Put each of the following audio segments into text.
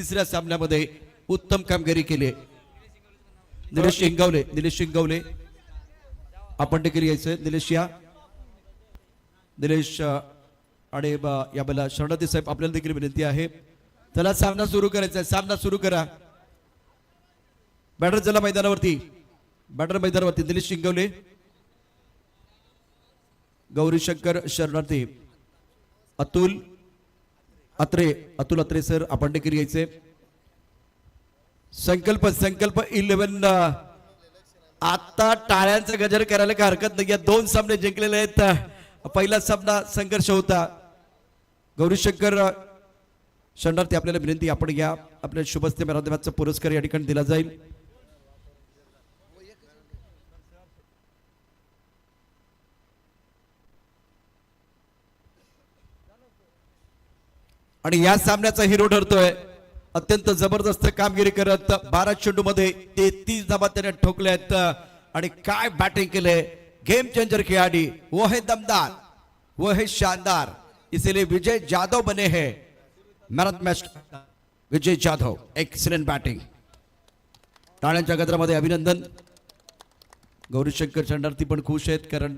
तिसऱ्या सामन्यामध्ये उत्तम कामगिरी केली. निलेश शिंगवले आपण देखील यायचं. निलेश आणि याला शरणार्थी साहेब आपल्याला देखील विनंती आहे. चला सामना सुरू करायचा आहे. सामना सुरू करा. बॅटर चला मैदानावरती. निलेश शिंगवले, गौरीशंकर शरणार्थी, अतुल अत्रे सर आपण देखील यायचे. संकल्प 11 आता टाळ्यांचा गजर करायला काही हरकत नाही. 2 सामने जिंकलेले आहेत. पहिला सामना संघर्ष होता. गौरीशंकर शरणार्थी आपल्याला विनंती आपण या आपल्या शुभस्ते मॅरेथॉनचा पुरस्कार या ठिकाणी दिला जाईल. आणि या सामन्याचा हिरो ठरतोय. अत्यंत जबरदस्त कामगिरी करत 12 चेंडू मध्ये 33 धावा त्याने ठोकल्या आहेत. आणि काय बॅटिंग केले. गेम चेंजर खिलाडी, वो है दमदार, वो है शानदार, इसलिए विजय जाधव बने हैं marathon match. Vijay Jadhav excellent batting. टाळ्यांच्या गजरामध्ये अभिनंदन. गौरीशंकर शरणार्थी पण खुश आहेत कारण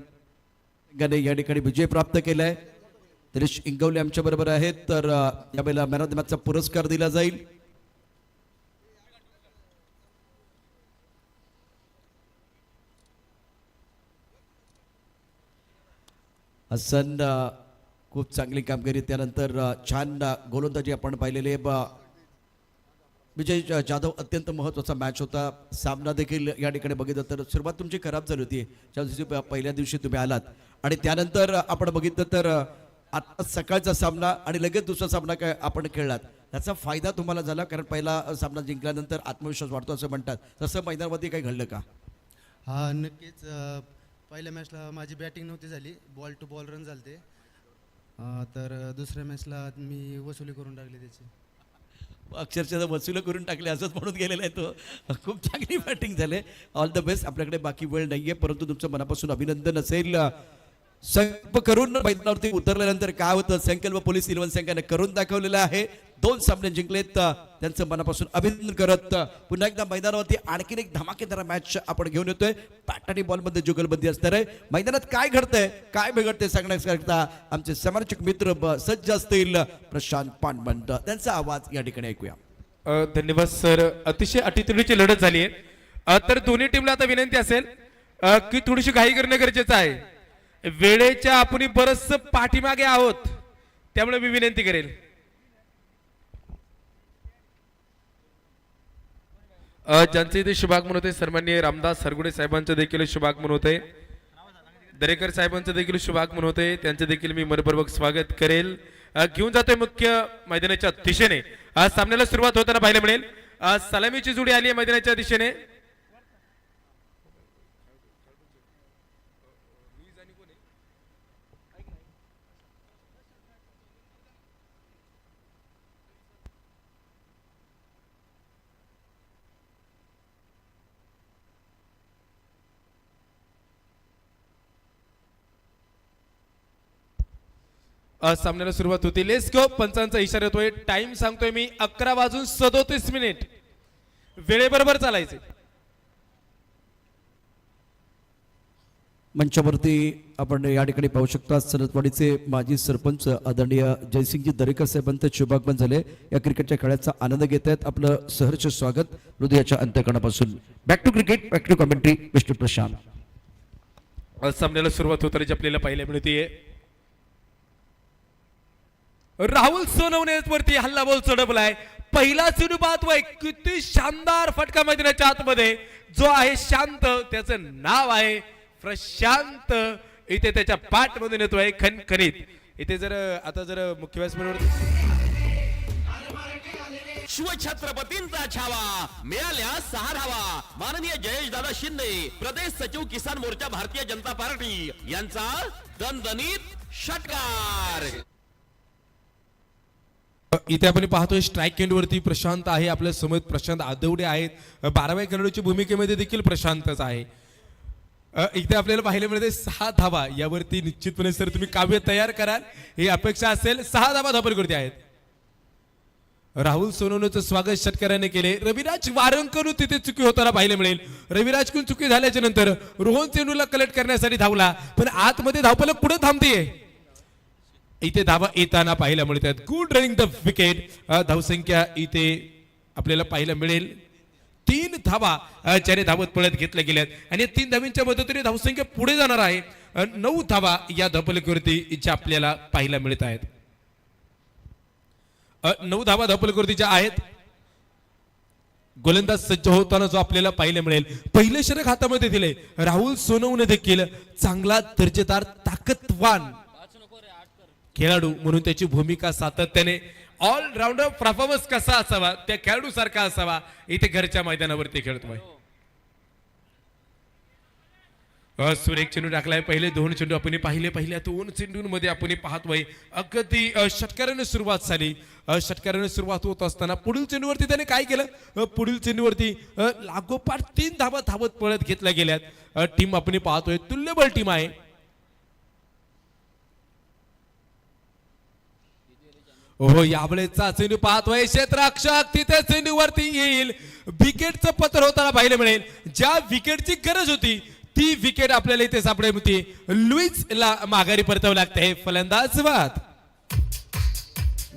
या ठिकाणी विजय प्राप्त केलाय. निलेश इंगवले आमच्या बरोबर आहेत. तर यावेळेला मॅन ऑफ द मॅचचा पुरस्कार दिला जाईल. हसन खूप चांगली कामगिरी. त्यानंतर छान गोलंदाजी आपण पाहिलेले. विजय जाधव अत्यंत महत्त्वाचा मॅच होता. सामना देखील या ठिकाणी बघितलं तर सुरुवात तुमची खराब झाली होती ज्या दिवशी पहिल्या दिवशी तुम्ही आलात. आणि त्यानंतर आपण बघितलं तर आता सकाळचा सामना आणि लगेच दुसरा सामना काय आपण खेळलात. त्याचा फायदा तुम्हाला झाला कारण पहिला सामना जिंकल्यानंतर आत्मविश्वास वाढतो असं म्हणतात. तसं मैदानामध्ये काही घडलं का? हा नक्कीच. पहिल्या मॅचला माझी बॅटिंग नव्हती झाली. बॉल टू बॉल रन झालते. तर दुसऱ्या मॅचला मी वसुली करून टाकली त्याची. अक्षरशः वसुलं करून टाकले असंच म्हणून गेलेला आहे तो. खूप चांगली बॅटिंग झाली. All the best. आपल्याकडे बाकी वेळ नाहीये परंतु तुमचं मनापासून अभिनंदन असेल. संकल्प करून मैदानावरती उतरल्यानंतर काय होतं. संकल्प पोलीस 11 संघाने करून दाखवलेलं आहे. 2 सामने जिंकलेत. त्यांचं मनापासून अभिनंदन करत पुन्हा एकदा मैदानावरती आणखीन एक धमाकेदार मॅच आपण घेऊन येतोय. बॅट आणि बॉलमध्ये जुगलबंदी असणार आहे. मैदानात काय घडतंय काय बिघडतंय सांगण्याकरता आमचे समालोचक मित्र सज्ज असतील. प्रशांत पानबंड त्यांचा आवाज या ठिकाणी ऐकूया. धन्यवाद सर. अतिशय अटीतडीची लढत झाली आहे. तर दोन्ही टीमला आता विनंती असेल की थोडीशी घाई करणं गरजेचं आहे. वेळेच्या आपण बरच पाठीमागे आहोत त्यामुळे मी विनंती करेल. ज्यांचे इथे शुभागमन होते सन्माननीय रामदास सरगुडे साहेबांचं देखील शुभागमन होते. दरेकर साहेबांचं देखील शुभागमन होते. त्यांचे देखील मी मनपूर्वक स्वागत करेल. घेऊन जातोय मुख्य मैदानाच्या दिशेने. सामन्याला सुरुवात होताना पाहायला मिळेल सलामीची जोडी आली आहे मैदानाच्या दिशेने. सामन्याला सुरुवात होती. Let's go. पंचांचा इशारा येतोय. टाइम सांगतोय मी 11:37 वेळेबरोबर चालायचे. मंचावरती आपण या ठिकाणी पाहू शकता सनतवाडीचे माजी सरपंच आदरणीय जयसिंगजी दरेकर साहेबांचे शुभागमन झाले. या क्रिकेटच्या खेळाचा आनंद घेत आहेत. आपलं सहर्ष स्वागत हृदयाच्या अंतःकरणापासून. Back to cricket, back to commentary mister Prashant. सामन्याला सुरुवात होताना आपल्याला पाहायला मिळते राहुल सोनवणेवरती हल्ला बॉल चढवलाय. पहिला चेंडू पाहतोय. किती शानदार फटका मैदानाच्या आतमध्ये. जो आहे शांत त्याचं नाव आहे प्रशांत. इथे त्याच्या पाठ मधून येतोय खणखणीत. इथे जर आता जर मुख्य व्यासपीठावर शिवछत्रपतींचा छावा मिळाल्या 6 धावा. माननीय जयेश दादा शिंदे प्रदेश सचिव किसान मोर्चा भारतीय जनता पार्टी यांचा दणदणीत षटकार. इथे आपण पाहतोय स्ट्राईक एंडवरती प्रशांत आहे. आपल्या समोर प्रशांत आदवडे आहेत. 12व्या खेळाडूच्या भूमिकेमध्ये देखील प्रशांतच आहे. इथे आपल्याला पाहायला मिळते 6 धावा. यावरती निश्चितपणे सर तुम्ही काव्य तयार कराल ही अपेक्षा असेल. 6 धावा धापरकरते आहेत. राहुल सोनवणेचं स्वागत षटकाराने केले. रविराज वारंकर तिथे चुकी होताना पाहायला मिळेल. रविराजकडून चुकी झाल्याच्या नंतर रोहन चेंडूला कलेक्ट करण्यासाठी धावला, पण आतमध्ये धावपलक पुढे थांबतेय. इथे धावा येताना पाहायला मिळतात. Good running the wicket. धावसंख्या इथे आपल्याला पाहायला मिळेल 3 धावा ज्याने धावत पळत घेतल्या गेल्यात आणि 3 धावींच्या मदतीने धावसंख्या पुढे जाणार आहे. 9 धावा या धावपलकीवरती ज्या आपल्याला पाहायला मिळत आहेत. 9 धावा धावपलकीवरतीच्या आहेत. गोलंदाज सज्ज होताना जो आपल्याला पाहायला मिळेल, पहिले षटक हातामध्ये दिले. राहुल सोनवणे देखील चांगला दर्जेदार ताकदवान खेळाडू म्हणून त्याची भूमिका सातत्याने ऑलराऊंडर परफॉर्मन्स कसा असावा त्या खेळाडू सारखा असावा इथे घरच्या मैदानावरती खेळतोय. सुरेख चेंडू टाकलाय. पहिले 2 चेंडू आपण पाहिले. पहिल्या 2 चेंडूंमध्ये आपण पाहतोय अगदी षटकाराने सुरुवात झाली. षटकाराने सुरुवात होत असताना पुढील चेंडूवरती त्याने काय केलं, पुढील चेंडूवरती लागोपाठ 3 धावा धावत पळत घेतल्या गेल्यात. टीम आपण पाहतोय तुल्यबळ टीम आहे. हो यावेळेचा चेंडू पाहतोय क्षेत्ररक्षक तिथे चेंडूवरती येईल. विकेटचं पत्र होताना पाहायला मिळेल. ज्या विकेटची गरज होती ती विकेट आपल्याला इथे सापडेल होती. लुईसला माघारी परतावं लागतंय. फलंदाज बाद.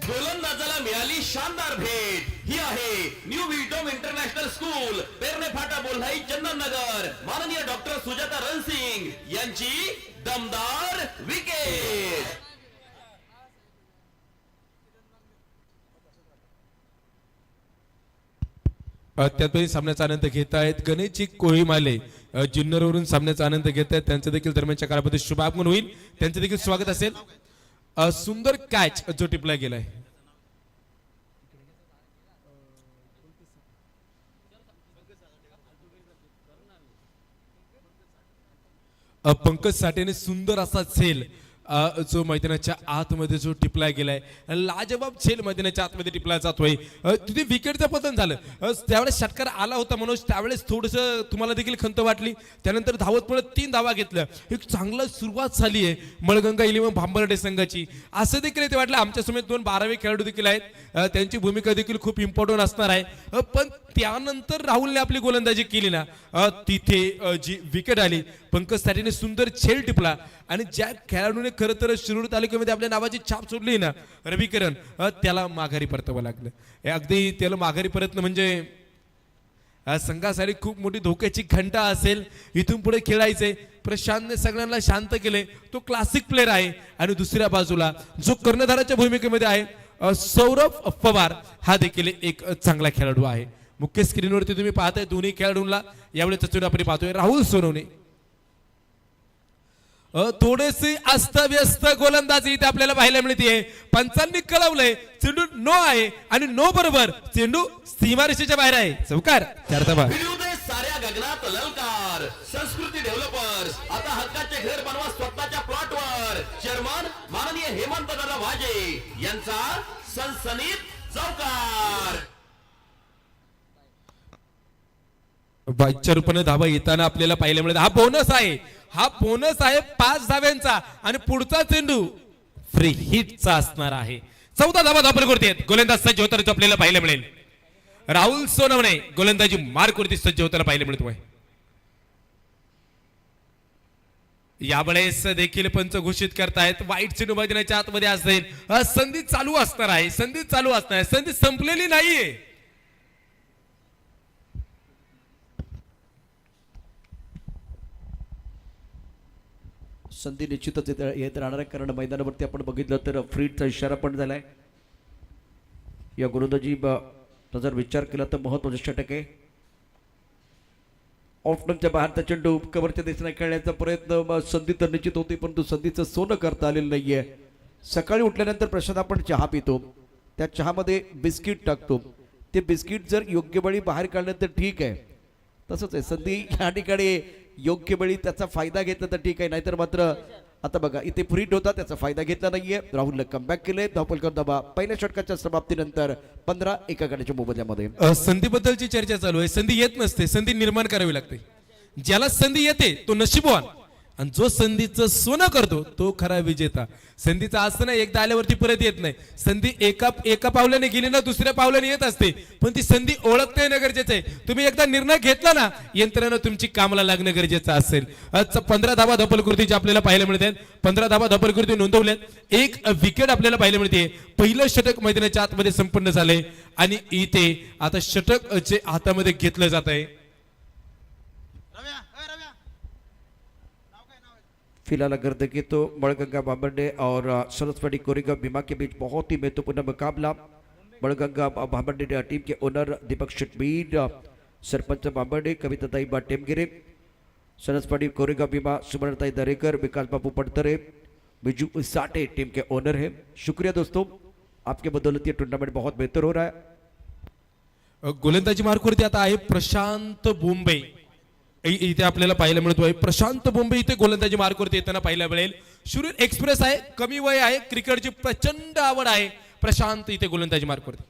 गोलंदाजाला मिळाली शानदार भेट. ही आहे न्यू विल्टम इंटरनॅशनल स्कूल, पेरणे फाटा, बोल्हाई, चंदननगर. माननीय डॉक्टर सुजाता रणसिंग यांची दमदार विकेट. त्यातही सामन्याचा आनंद घेत आहेत गणेशजी कोळीमाले. जुन्नरवरून सामन्याचा आनंद घेत आहेत. त्यांचं देखील दरम्यानच्या काळामध्ये शुभागमन होईल. त्यांचं देखील स्वागत असेल. सुंदर कॅच जो टिपला गेलाय. पंकज साठेने सुंदर असा झेल जो मैदानाच्या आतमध्ये जो टिपला गेलाय, लाजवाब झेल मैदानाच्या आतमध्ये टिपला जातोय. तिथे विकेटचं पतन झालं. त्यावेळेस षटकार आला होता म्हणून त्यावेळेस थोडस तुम्हाला देखील खंत वाटली. त्यानंतर धावत पळत 3 धावा घेतल्या. एक चांगला सुरुवात झाली आहे मळगंगा 11 भांबर्डे संघाची. असं देखील ते वाटलं. आमच्या समेत 2 12वे खेळाडू देखील आहेत. त्यांची भूमिका देखील खूप इम्पॉर्टंट असणार आहे. पण त्यानंतर राहुलने आपली गोलंदाजी केली ना, तिथे जी विकेट आली, पंकज साठेने सुंदर झेल टिपला आणि ज्या खेळाडूने खरं तर शिरूर तालुक्यामध्ये आपल्या नावाची छाप सोडली ना, रविकिरण, त्याला माघारी परतावं लागलं. अगदी त्याला माघारी परतणं म्हणजे संघासाठी खूप मोठी धोक्याची घंटा असेल. इथून पुढे खेळायचे. प्रशांतने सगळ्यांना शांत केले. तो क्लासिक प्लेअर आहे. आणि दुसऱ्या बाजूला जो कर्णधाराच्या भूमिकेमध्ये आहे सौरभ पवार, हा देखील एक चांगला खेळाडू आहे. मुख्य स्क्रीनवरती तुम्ही पाहताय दोन्ही खेळाडूंना यावेळी चेंडू आपण पाहतोय. राहुल सोनवणे थोडेसे अस्तव्यस्त गोलंदाजी इथे आपल्याला पाहायला मिळते. पंचांनी कळवलंय चेंडू नो आहे आणि नो बरोबर चेंडू सीमारेषेच्या बाहेर आहे. चौकार. साऱ्या गगनात ललकार. संस्कृती डेव्हलपर्स आता हक्काचे घर बनवा स्वतःच्या प्लॉटवर. चेअरमन माननीय हेमंत दादा वाजे यांचा सनसनीत चौकार. बाईकच्या रूपाने धावा येताना आपल्याला पाहायला मिळत. हा बोनस आहे. हा बोनस आहे 5 धाव्यांचा आणि पुढचा चेंडू फ्री हिटचा असणार आहे. 14 धावा धापलवरती आहेत. गोलंदाज सज्ज होताना आपल्याला पाहायला मिळेल. राहुल सोनवणे गोलंदाजी मार्कवरती सज्ज होताना पाहायला मिळतोय. यावेळेस देखील पंच घोषित करतायत वाईट चेंडू मैदानाच्या आतमध्ये असेल. संधी चालू असणार आहे. संधी चालू असणार आहे. संधी संपलेली नाहीये. संधी निश्चितच येत राहणार आहे. कारण मैदानावरती आपण बघितलं तर फ्रीडचा इशारा पण झालाय. या गोलंदाजी जर विचार केला तर महत्त्वाचं षटक आहे. ऑफनच्या बाहेरचा चेंडू कव्हरच्या दिशेने खेळण्याचा प्रयत्न. संधी तर निश्चित होती परंतु संधीचं सोनं करता आलेलं नाहीये. सकाळी उठल्यानंतर प्रशांत आपण चहा पितो. त्या चहामध्ये बिस्किट टाकतो. ते बिस्किट जर योग्य वेळी बाहेर काढलं तर ठीक आहे. तसंच आहे संधी या ठिकाणी योग्य वेळी त्याचा फायदा घेतला तर ठीक आहे. नाहीतर मात्र आता बघा इथे फ्रीट होता त्याचा फायदा घेतला नाहीये. राहुलने कमबॅक केले. धावपलकर धावा पहिल्या षटकाच्या समाप्तीनंतर 15 एका गड्याच्या मोबदल्यामध्ये. संधीबद्दलची चर्चा चालू आहे. संधी येत नसते. संधी निर्माण करावी लागते. ज्याला संधी येते तो नशीबवान. आणि जो संधीचं सोनं करतो तो खरा विजेता. संधीचं असं नाही एकदा आल्यावरती परत येत नाही. संधी एका पावलाने गेली ना दुसऱ्या पावलाने येत असते, पण ती संधी ओळखता येणं गरजेचं आहे. तुम्ही एकदा निर्णय घेतला ना यंत्रणा तुमची कामाला लागणं गरजेचं असेल. 15 धावा धपलकृतीचे आपल्याला पाहायला मिळतात. 15 धावा धपलकृती नोंदवल्यात. एक विकेट आपल्याला पाहायला मिळते. पहिलं षटक मैदानाच्या आतमध्ये संपन्न झालंय आणि इथे आता षटकचे हातामध्ये घेतलं जात आहे. फिलहाल अगर देखें तो बड़गंगा भामंडे और सरस्वती कोरेगांव भीमा के बीच बहुत ही महत्वपूर्ण मुकाबला. बड़गंगा भामंडे टीम के ओनर दीपक शेटमीर, सरपंच भामंडे कविताताई टेमगिरे, सरस्वती कोरेगांव भीमा सुवर्णताई दरेकर, विकास बाबू पड़तरे, बिजू साटे टीम के ओनर है. शुक्रिया दोस्तों, आपके बदौलत ये टूर्नामेंट बहुत बेहतर हो रहा है. गोलंदाजी मार्कवरती आता आहे प्रशांत बोंबे. इथे आपल्याला पाहायला मिळतोय प्रशांत बोंबे इथे गोलंदाजी मार्कवरती येताना पाहायला मिळेल. शूर एक्सप्रेस आहे, कमी वय आहे, क्रिकेटची प्रचंड आवड आहे. प्रशांत इथे गोलंदाजी मार्कवरती.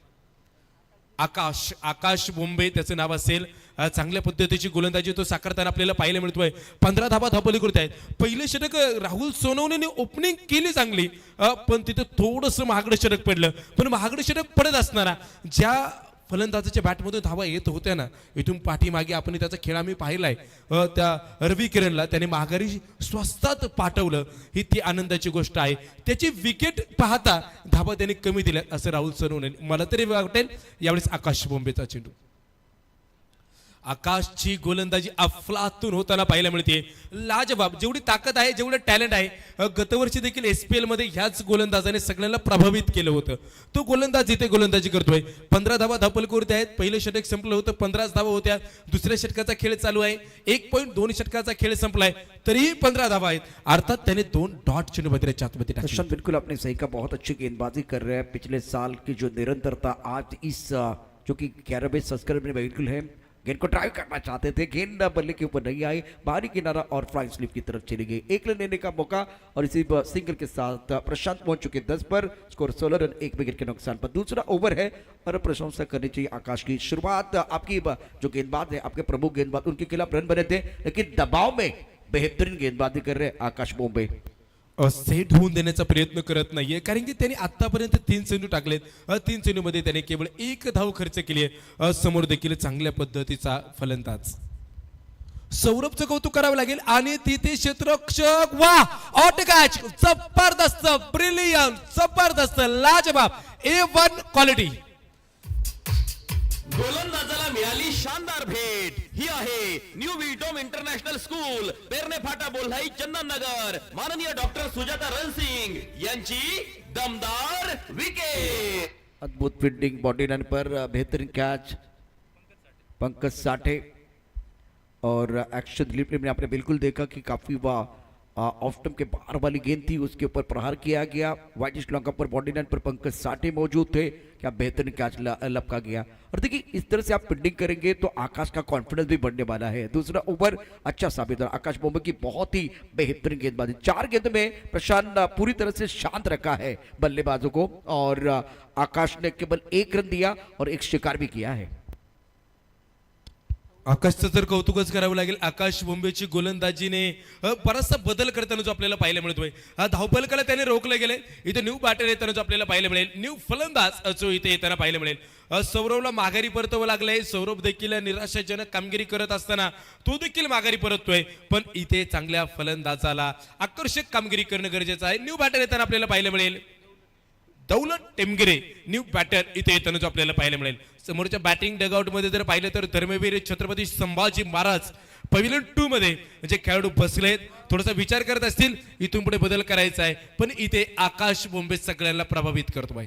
आकाश बोंबे त्याचं नाव असेल. चांगल्या पद्धतीची गोलंदाजी तो साकारताना आपल्याला पाहायला मिळतोय. 15 धावा धपलीकृत आहेत. पहिले षटक राहुल सोनवणेने ओपनिंग केली चांगली, पण तिथे थोडंसं महागडं षटक पडलं. पण महागडं षटक पडत असताना ज्या फलंदाजाच्या बॅटमधून धावा येत होत्या ना, इथून पाठीमागे आपण त्याचा खेळ आम्ही पाहिलाय. त्या रवी किरणला त्याने माघारी स्वस्तात पाठवलं, ही ती आनंदाची गोष्ट आहे. त्याची विकेट पाहता धावा त्याने कमी दिल्या असं राहुल सोनवणे मला तरी वाटेल. यावेळेस आकाश बोंबेचा चेंडू. आकाशची गोलंदाजी अफलातून होताना पाहायला मिळते. लाजवाब, जेवढी ताकद आहे जेवढं टॅलेंट आहे. गतवर्षी देखील SPL मध्ये ह्याच गोलंदाजाने सगळ्यांना प्रभावित केलं होतं. तो गोलंदाज इथे गोलंदाजी करतोय. 15 धावा धपलकृती आहेत. पहिलं षटक संपलं होतं, 15 धावा होत्या. दुसऱ्या षटकाचा खेळ चालू आहे. 1.2 षटकाचा खेळ संपलाय तरीही 15 धावा आहेत. अर्थात त्याने 2 डॉट चेंडू बदल्याच्या आतमध्ये टाकले. प्रशांत बिल्कुल आपने सही कहा, बहुत अच्छी गेंदबाजी कर रहे हैं. पिछले साल की जो निरंतरता आज इस जो कि 11वें संस्करण में बिल्कुल है. गेंद को ड्राइव करना चाहते थे, गेंद बल्ले के ऊपर नहीं आई, बाहरी किनारा और फ्लाइंग स्लिप की तरफ चली गई. एक रन लेने का मौका और इसी सिंगल के साथ प्रशांत पहुंच चुके 10 पर. स्कोर 16 रन 1 विकेट के नुकसान पर. दूसरा ओवर है और प्रशंसा करनी चाहिए आकाश की. शुरुआत आपकी जो गेंदबाज है, आपके प्रमुख गेंदबाज, उनके खिलाफ रन बने थे, लेकिन दबाव में बेहतरीन गेंदबाजी कर रहे आकाश बोंबे. सेट होऊन देण्याचा प्रयत्न करत नाहीये, कारण की त्यांनी आतापर्यंत 3 चेंडू टाकलेत. 3 चेंडूमध्ये त्याने केवळ 1 धाव खर्च केली आहे. समोर देखील चांगल्या पद्धतीचा फलंदाज. सौरभचं कौतुक करावं लागेल आणि तिथे क्षेत्ररक्षक वा आउट कॅच, जबरदस्त, ब्रिलियंट, जबरदस्त, लाजवाब, A1 क्वालिटी. गोलंदाजाला मिळाली शानदार भेट. ही आहे न्यू विटोम इंटरनॅशनल स्कूल, पेरणे फाटा, बोल्हाई, चंदननगर. माननीय डॉक्टर सुजाता रणसिंग यांची दमदार विकेट. अद्भुत फील्डिंग, बॉडी लाइन पर बेहतरीन कैच पंकज साठे. और एक्शन डिलीवरी में आपने बिल्कुल देखा कि काफी ऑफ स्टंप के बाहर वाली गेंद थी, उसके ऊपर प्रहार किया गया. वाइट श्रीलंका पर बॉडी लाइन पर पंकज साठे मौजूद थे. क्या बेहतरीन कैच लपका गया. और देखिए इस तरह से आप फील्डिंग करेंगे तो आकाश का कॉन्फिडेंस भी बढ़ने वाला है. दूसरा ओवर अच्छा साबित हुआ. आकाश बोंबे की बहुत ही बेहतरीन गेंदबाजी. 4 गेंद में प्रशांत पूरी तरह से शांत रखा है बल्लेबाजों को, और आकाश ने केवल 1 रन दिया और 1 शिकार भी किया है. आकाशचं तर कौतुकच करावं लागेल. आकाश बोंबेची गोलंदाजीने बराचसा बदल करताना जो आपल्याला पाहायला मिळतोय. धावपलकाला त्याने रोखले गेले. इथे न्यू बॅटर येताना जो आपल्याला पाहायला मिळेल, न्यू फलंदाज जो इथे येताना पाहायला मिळेल. सौरभला माघारी परतावं लागलंय. सौरभ देखील निराशाजनक कामगिरी करत असताना तो देखील माघारी परततोय, पण इथे चांगल्या फलंदाजाला आकर्षक कामगिरी करणं गरजेचं आहे. न्यू बॅटर येताना आपल्याला पाहायला मिळेल दौलत टेमगिरे, न्यू बॅटर इथे येताना जो आपल्याला पाहायला मिळेल. समोरच्या बॅटिंग डगआउट मध्ये जर पाहिलं तर धर्मवीर छत्रपती संभाजी महाराज पॅव्हिलियन 2 मध्ये म्हणजे खेळाडू बसलेत, थोडासा विचार करत असतील इथून पुढे बदल करायचा आहे, पण इथे आकाश बोंबे सगळ्यांना प्रभावित करतोय.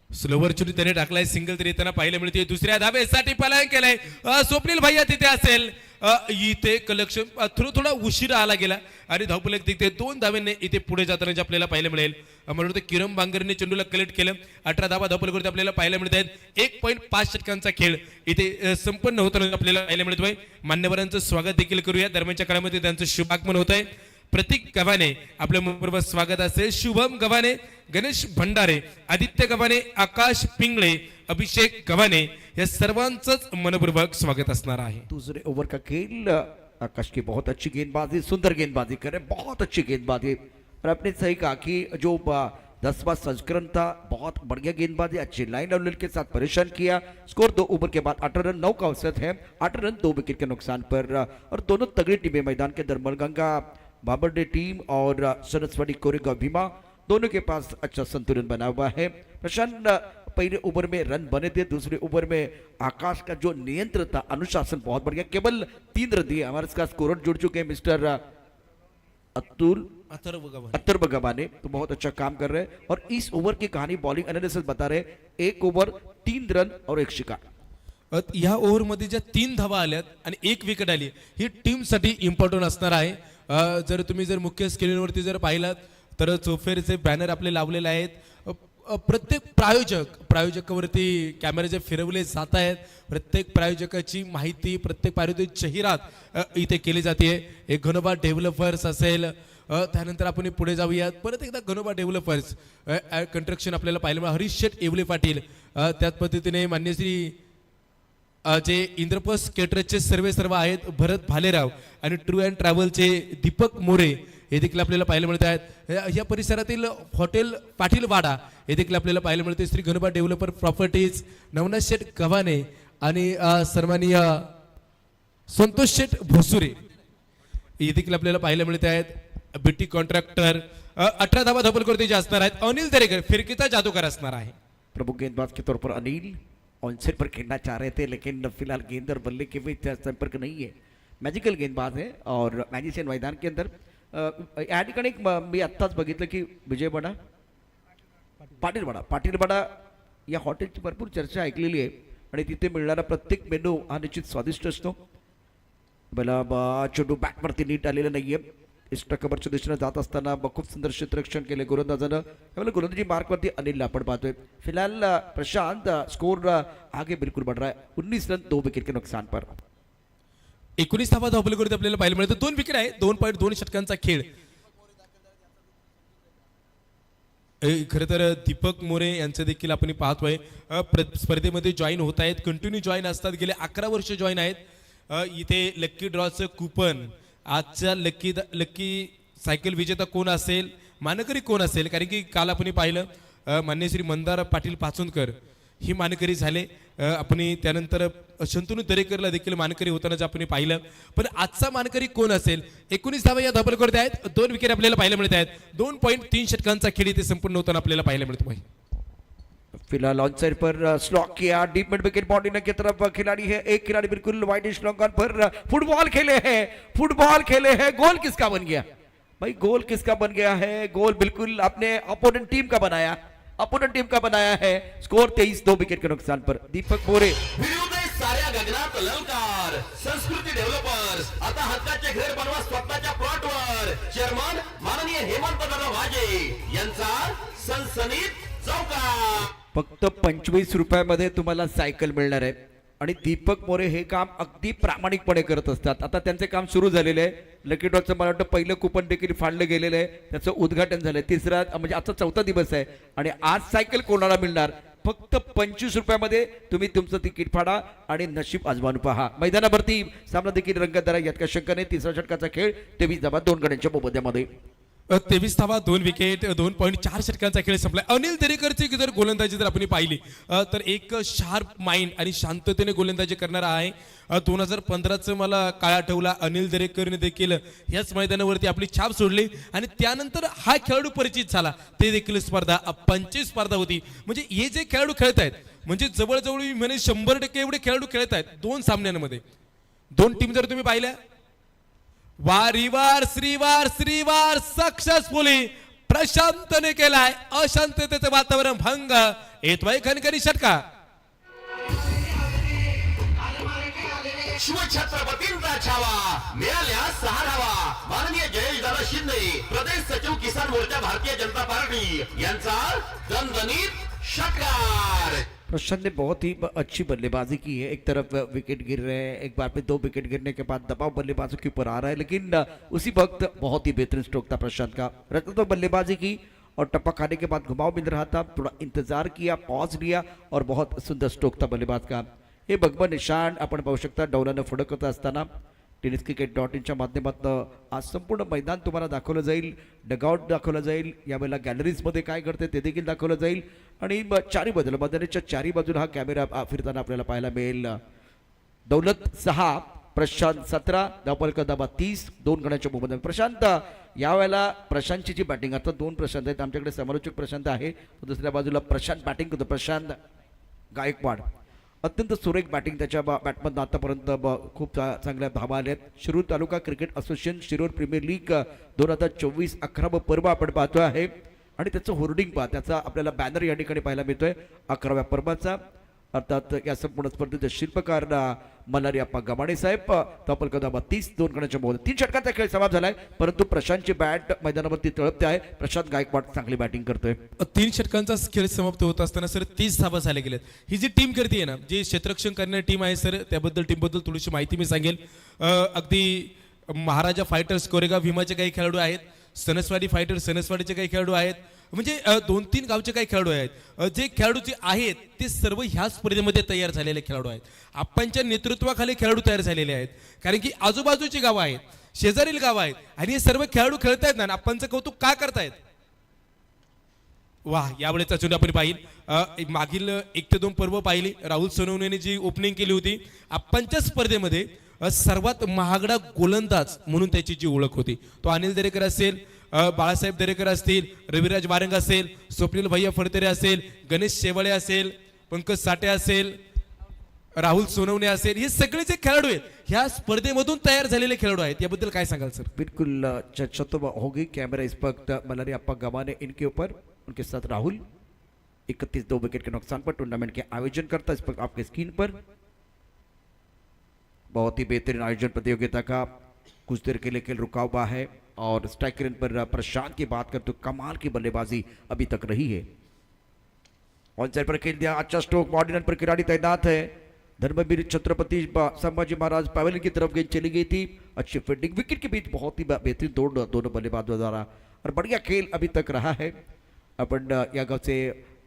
स्लोवर चुनी त्याने टाकलाय. सिंगल तरी येताना पाहायला मिळते. दुसऱ्या धावेसाठी पलायन केलंय. स्वप्नील भैया तिथे असेल. इथे कलेक्शन थोडा उशिरा आला गेला आणि धावपलक तिथे 2 धावेने इथे पुढे जाताना जे आपल्याला पाहायला मिळेल. मला वाटतं किरण बांगरने चेंडूला कलेक्ट केलं. 18 धावा धावपलक आपल्याला पाहायला मिळत आहेत. 1.5 षटकांचा खेळ इथे संपन्न होताना आपल्याला पाहायला मिळतोय. मान्यवरांचं स्वागत देखील करूया. दरम्यानच्या काळामध्ये त्यांचं शुभागमन होत आहे. प्रतीक गव्हाणे आपल्या बरोबर स्वागत असेल. शुभम गव्हाणे, गणेश भंडारे, आदित्य गव्हाणे, आकाश पिंगळे, अभिषेक गव्हाणे या सर्वांचंच मनपूर्वक स्वागत असणार आहे. दूसरे ओवर का खेल आकाश की बहुत अच्छी गेंदबाजी, सुंदर गेंदबाजी करे, बहुत अच्छी गेंदबाजी। और आपने सही कहा कि जो 10वां संस्करण था, बहुत बढ़िया गेंदबाजी, अच्छी लाइन और के साथ परेशान किया। स्कोर 2 ओवर के बाद 8 रन 9 का औसत है, 8 रन 2 विकेट के नुकसान पर। और दोनों तगड़ी टीमें मैदान के अंदर, मलगंगा बाबरडे टीम और सरस्वती कोरेगांव भीमा, दोनों के पास अच्छा संतुलन बना हुआ है। प्रशांत पहले ओवर में रन बने थे, दूसरे ओवर में आकाश का जो नियंत्रण था, अनुशासन बहुत बढ़िया, केवल 3 रन दिए। हमारे साथ स्कोर जुड़ चुके हैं मिस्टर अथर्व गवाने, तो बहुत अच्छा काम कर रहे हैं। और इस ओवर की कहानी बॉलिंग एनालिसिस बता रहे, 1 ओव्हर 3 रन और 1 शिकार। या ओव्हरमध्ये ज्या 3 धावा आल्यात आणि 1 विकेट आली, ही टीमसाठी इम्पॉर्टंट असणार आहे। जर तुम्ही जर मुख्य स्क्रीनवरती जर पाहिलात तर चोफेरचे बॅनर आपले लावलेले आहेत। प्रत्येक प्रायोजकावरती कॅमेरे जे फिरवले जात आहेत, प्रत्येक प्रायोजकाची माहिती, प्रत्येक प्रायोजित जाहिरात इथे केली जाते। एक घनोबा डेव्हलपर्स असेल, त्यानंतर आपण पुढे जाऊयात, परत एकदा घनोबा डेव्हलपर्स कंस्ट्रक्शन आपल्याला पाहिलं मिळालं, हरीश शेठ येवले पाटील, त्याच पद्धतीने मान्यश्री जे इंद्रप्रस्थ केटरेजचे सर्व आहेत भरत भालेराव आणि ट्रू अँड ट्रॅव्हलचे दीपक मोरे हे देखील आपल्याला पाहायला मिळत आहेत। या परिसरातील हॉटेल पाटील वाडा हे देखील आपल्याला पाहायला मिळते। श्री घनोबा डेव्हलपर प्रॉपर्टीज, नवनाथ शेठ गव्हाणे आणि सन्माननीय संतोष शेठ भोसुरे हे देखील आपल्याला पाहायला मिळत आहेत। बीटी कॉन्ट्रॅक्टर 18 धावा धबलकरते जे असणार आहेत। अनिल दरेकर फिरकीचा जादूगर असणार आहे। प्रमुख गेंदबाज के तौर पर अनिल ऑनसेट पर खेलना चाह रहे थे, लेकिन फिलहाल गेंद और बल्ले के बीच संपर्क नहीं है। मॅजिकल गेंदबाज है और मॅजिशियन मैदान के अंदर या ठिकाणी मी आत्ताच बघितलं की विजयवाडा पाटीलवाडा या हॉटेलची भरपूर चर्चा ऐकलेली आहे आणि तिथे मिळणारा प्रत्येक मेनू हा निश्चित स्वादिष्ट असतो। मला छोटू बॅटवरती नीट आलेलं नाहीये, इष्ट कबरच्या दिशेने जात असताना खूप सुंदर क्षेत्ररक्षण केले गोलंदाजानं। त्यामुळे गोलंदाजी मार्कवरती अनिल आपण पाहतोय। फिलहाल प्रशांत स्कोर आगे बिल्कुल बढ़ रहा है, 19 रन 2 विकेट के नुकसान पर। 19 धावा धबलकरते आपल्याला पाहायला मिळतं। 2 विकेट आहे, 2.2 षटकांचा खेळ। खरं तर दीपक मोरे यांचं देखील आपण पाहतोय स्पर्धेमध्ये जॉईन होत आहेत, कंटिन्यू जॉईन असतात, गेले 11 वर्ष जॉईन आहेत। इथे लक्की ड्रॉचं कुपन, आजच्या लक्की सायकल विजेता कोण असेल, मानकरी कोण असेल, कारण की काल आपण पाहिलं मान्य श्री मंदार पाटील पाचुंदकर ही मानकरी झाले। आपण त्यानंतर शंतनू दरेकरला देखील मानकरी होताना आपण पाहिलं, पण आजचा मानकरी कोण असेल। 19 धावा या धबलकरते आहेत, 2 विकेट आपल्याला पाहायला मिळत आहेत। 2.3 षटकांचा खेळ इथे संपूर्ण होताना आपल्याला पाहायला मिळतो आहे। फिलहाल ऑन साइड पर स्लॉक किया, डीप मिड विकेट बाउंड्री की तरफ खिलाड़ी है, एक खिलाड़ी बिल्कुल वाइडिश लॉन्ग ऑन पर फुटबॉल खेले हैं। गोल किसका बन गया भाई, गोल किसका बन गया है? गोल बिल्कुल अपने अपोनेंट टीम का बनाया है। स्कोर 23-2 विकेट के नुकसान पर। दीपक मोरे विरुद्ध साऱ्या गगनात ललकार, संस्कृती डेव्हलपर्स आता हक्काचे घर बनवा स्वतःच्या प्लॉटवर। चेअरमन माननीय हेमंत दादा वाजे यांचा सनसनीत चौकार। फक्त 25 रुपयामध्ये तुम्हाला सायकल मिळणार आहे आणि दीपक मोरे हे काम अगदी प्रामाणिकपणे करत असतात। आता त्यांचे काम सुरू झालेले आहे। लकी ड्रॉचं मला वाटतं पहिलं कुपन देखील फाडलं गेलेलं आहे, त्याचं उद्घाटन झालंय। तिसरा म्हणजे आजचा 4था दिवस आहे आणि आज सायकल कोणाला मिळणार? फक्त 25 रुपयामध्ये तुम्ही तुमचं तिकीट फाडा आणि नशीब आजमावून पहा। मैदानावरती सामना देखील रंगतदार आहे, यात काही शंका नाही। तिसरा षटकाचा खेळ 23 धावा 2 गड्यांच्या मोबदल्यामध्ये। 23 धावा 2 विकेट 2.4 षटकांचा खेळ संपला। अनिल दरेकरची जर गोलंदाजी जर आपण पाहिली तर एक शार्प माइंड आणि शांततेने गोलंदाजी करणारा आहे। 2015चं मला काळ आठवला, अनिल दरेकरने देखील याच मैदानावरती आपली छाप सोडली आणि त्यानंतर हा खेळाडू परिचित झाला। ते देखील स्पर्धा 25 स्पर्धा होती, म्हणजे हे जे खेळाडू खेळत आहेत म्हणजे जवळजवळ म्हणे 100% एवढे खेळाडू खेळत आहेत 2 सामन्यांमध्ये। 2 टीम जर तुम्ही पाहिल्या, वारीवार श्रीवार सक्सेसफुली प्रशांतने केलाय अशांततेचं वातावरण भंग। येतोय खनखनी षटका। शिवछत्रपतींचा छावा मिळाल्या 6 धावा। माननीय जयेश दादा शिंदे प्रदेश सचिव किसान मोर्चा भारतीय जनता पार्टी यांचा दणदणीत षटकार। प्रशांत ने बहुत ही अच्छी बल्लेबाजी की है। एक तरफ विकेट गिर रहे हैं, एक बार में 2 विकेट गिरने के बाद दबाव बल्लेबाजों के ऊपर आ रहा है, लेकिन उसी वक्त बहुत ही बेहतरीन स्ट्रोक था प्रशांत का। रत्न तो बल्लेबाजी की और टप्पा खाने के बाद घुमाव मिल रहा था, थोड़ा इंतजार किया, पॉज लिया और बहुत सुंदर स्ट्रोक था बल्लेबाज का। हे भगवा निशाण आपण पाहू शकता डौलानं फडकत असताना tenniscricket.in माध्यमातून आज संपूर्ण मैदान तुम्हाला दाखवलं जाईल, डगआउट दाखवलं जाईल, यावेळेला गॅलरीजमध्ये काय घडते ते देखील दाखवलं जाईल आणि चारी बाजूला मैदानाच्या चारी बाजूला हा कॅमेरा फिरताना आपल्याला पाहायला मिळेल. दौलत 6, प्रशांत 17, धावफलक क्रमांक 30, 2 गड्यांच्या मोबदल्यात. प्रशांत यावेळेला प्रशांतची जी बॅटिंग आता 2 प्रशांत आहेत, आमच्याकडे समालोचक प्रशांत आहे, दुसऱ्या बाजूला प्रशांत बॅटिंग करतो. प्रशांत गायकवाड अत्यंत सुरेख बॅटिंग त्याच्या बॅटमधून आतापर्यंत खूप चांगल्या धावा आल्या आहेत. Shirur taluka cricket association Shirur premier league 2024 11वा पर्व आपण पाहतो आहे आणि त्याचं होर्डिंग पहा, त्याचा आपल्याला बॅनर या ठिकाणी पाहायला मिळतोय 11व्या पर्वाचा. अर्थात या संपूर्ण स्पर्धेचे शिल्पकार मल्हारी अप्पा गमाणे साहेब. धावफलक क्रमांक 30, 2 गड्यांच्या मोबदल्यात. 3 षटकांचा खेळ समाप्त झालाय, परंतु प्रशांतची बॅट मैदानावरती तळपते आहे. प्रशांत गायकवाड चांगली बॅटिंग करतोय. 3 षटकांचा खेळ समाप्त होत असताना सर 30 धावा झाल्या गेल्यात. ही जी टीम करते ना, जी क्षेत्ररक्षण करणारी टीम आहे सर, त्याबद्दल टीमबद्दल थोडीशी माहिती मी सांगेल. अगदी महाराजा फायटर्स कोरेगाव भीमाचे काही खेळाडू आहेत, सणसवाडी फायटर्स सणसवाडीचे काही खेळाडू आहेत, म्हणजे 2-3 गावचे काही खेळाडू आहेत. जे खेळाडू जे आहेत ते सर्व ह्या स्पर्धेमध्ये तयार झालेले खेळाडू आहेत. आपणच्या नेतृत्वाखाली खेळाडू तयार झालेले आहेत, कारण की आजूबाजूची गावं आहेत, शेजारील गावं आहेत आणि हे सर्व खेळाडू खेळत आहेत ना, आपणचं कौतुक का करतायत. वाह, यावेळेचा चेंडू आपण पाहिल. मागील 1 ते 2 पर्व पाहिली, राहुल सोनवणेने जी ओपनिंग केली होती, आपणच्या स्पर्धेमध्ये सर्वात महागडा गोलंदाज म्हणून त्याची जी ओळख होती, तो अनिल दरेकर असेल, बाळासाहेब दरेकर असतील, रविराज वारंग असेल, स्वप्नील भैया फडतरे असेल, गणेश शेवाळे असेल, पंकज साठे असेल, राहुल सोनवणे असेल, हे सगळे जे खेळाडू आहेत ह्या स्पर्धेमधून तयार झालेले खेळाडू आहेत. याबद्दल काय सांगाल सर. बिल्कुल चतुर्थ होगी कैमरा इस वक्त मल्हारी अप्पा गमाने इनके ऊपर, उनके साथ राहुल 31 विकेट के नुकसान पर टूर्नामेंट के आयोजन करता इस वक्त आपके स्क्रीन पर. बहुत ही बेहतरीन आयोजन प्रतियोगिता का कुछ देर के लिए खेल रुका हुआ है और स्ट्राइकर पर प्रशांत की बात करते कमाल की बल्लेबाजी अभी तक रही है. ऑन साइड पर खेल दिया, अच्छा स्ट्रोक, बॉडी पर खिलाड़ी तैनात है. धर्मवीर छत्रपति संभाजी महाराज पवेलियन की तरफ गेंद चली गई थी, अच्छी फील्डिंग, विकेट के बीच बहुत ही बेहतरीन दौड़ दोनों बल्लेबाजों द्वारा और बढ़िया खेल अभी तक रहा है. आपण या गावचे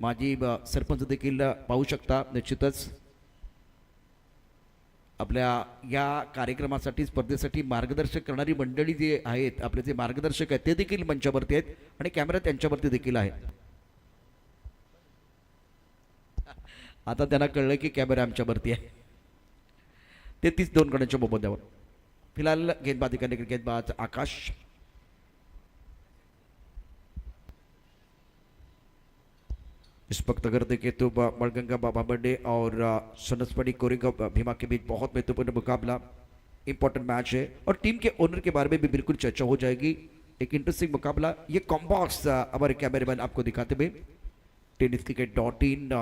माजी सरपंच देखील पाहू शकता. निश्चितच आपल्या या कार्यक्रमासाठी स्पर्धेसाठी मार्गदर्शक करणारी मंडळी जे आहेत, आपले जे मार्गदर्शक आहेत ते देखील मंचावरती आहेत आणि कॅमेरा त्यांच्यावरती देखील आहे. आता त्यांना कळलं की कॅमेरा आमच्यावरती आहे. 33-2 गड्यांच्या मोबदल्यावर फिलहाल गेंदबाजी करने के गेंदबाज आकाश. इस वक्त अगर देखें तो मड़गंगा बाबा बंडे और सनसवाड़ी कोरेगांव भीमा के बीच बहुत महत्वपूर्ण मुकाबला, इंपॉर्टेंट मैच है और टीम के ओनर के बारे में भी बिल्कुल चर्चा हो जाएगी. एक इंटरेस्टिंग मुकाबला. ये कॉम्बॉक्स हमारे कैमरेमैन आपको दिखाते हुए tenniscricket.in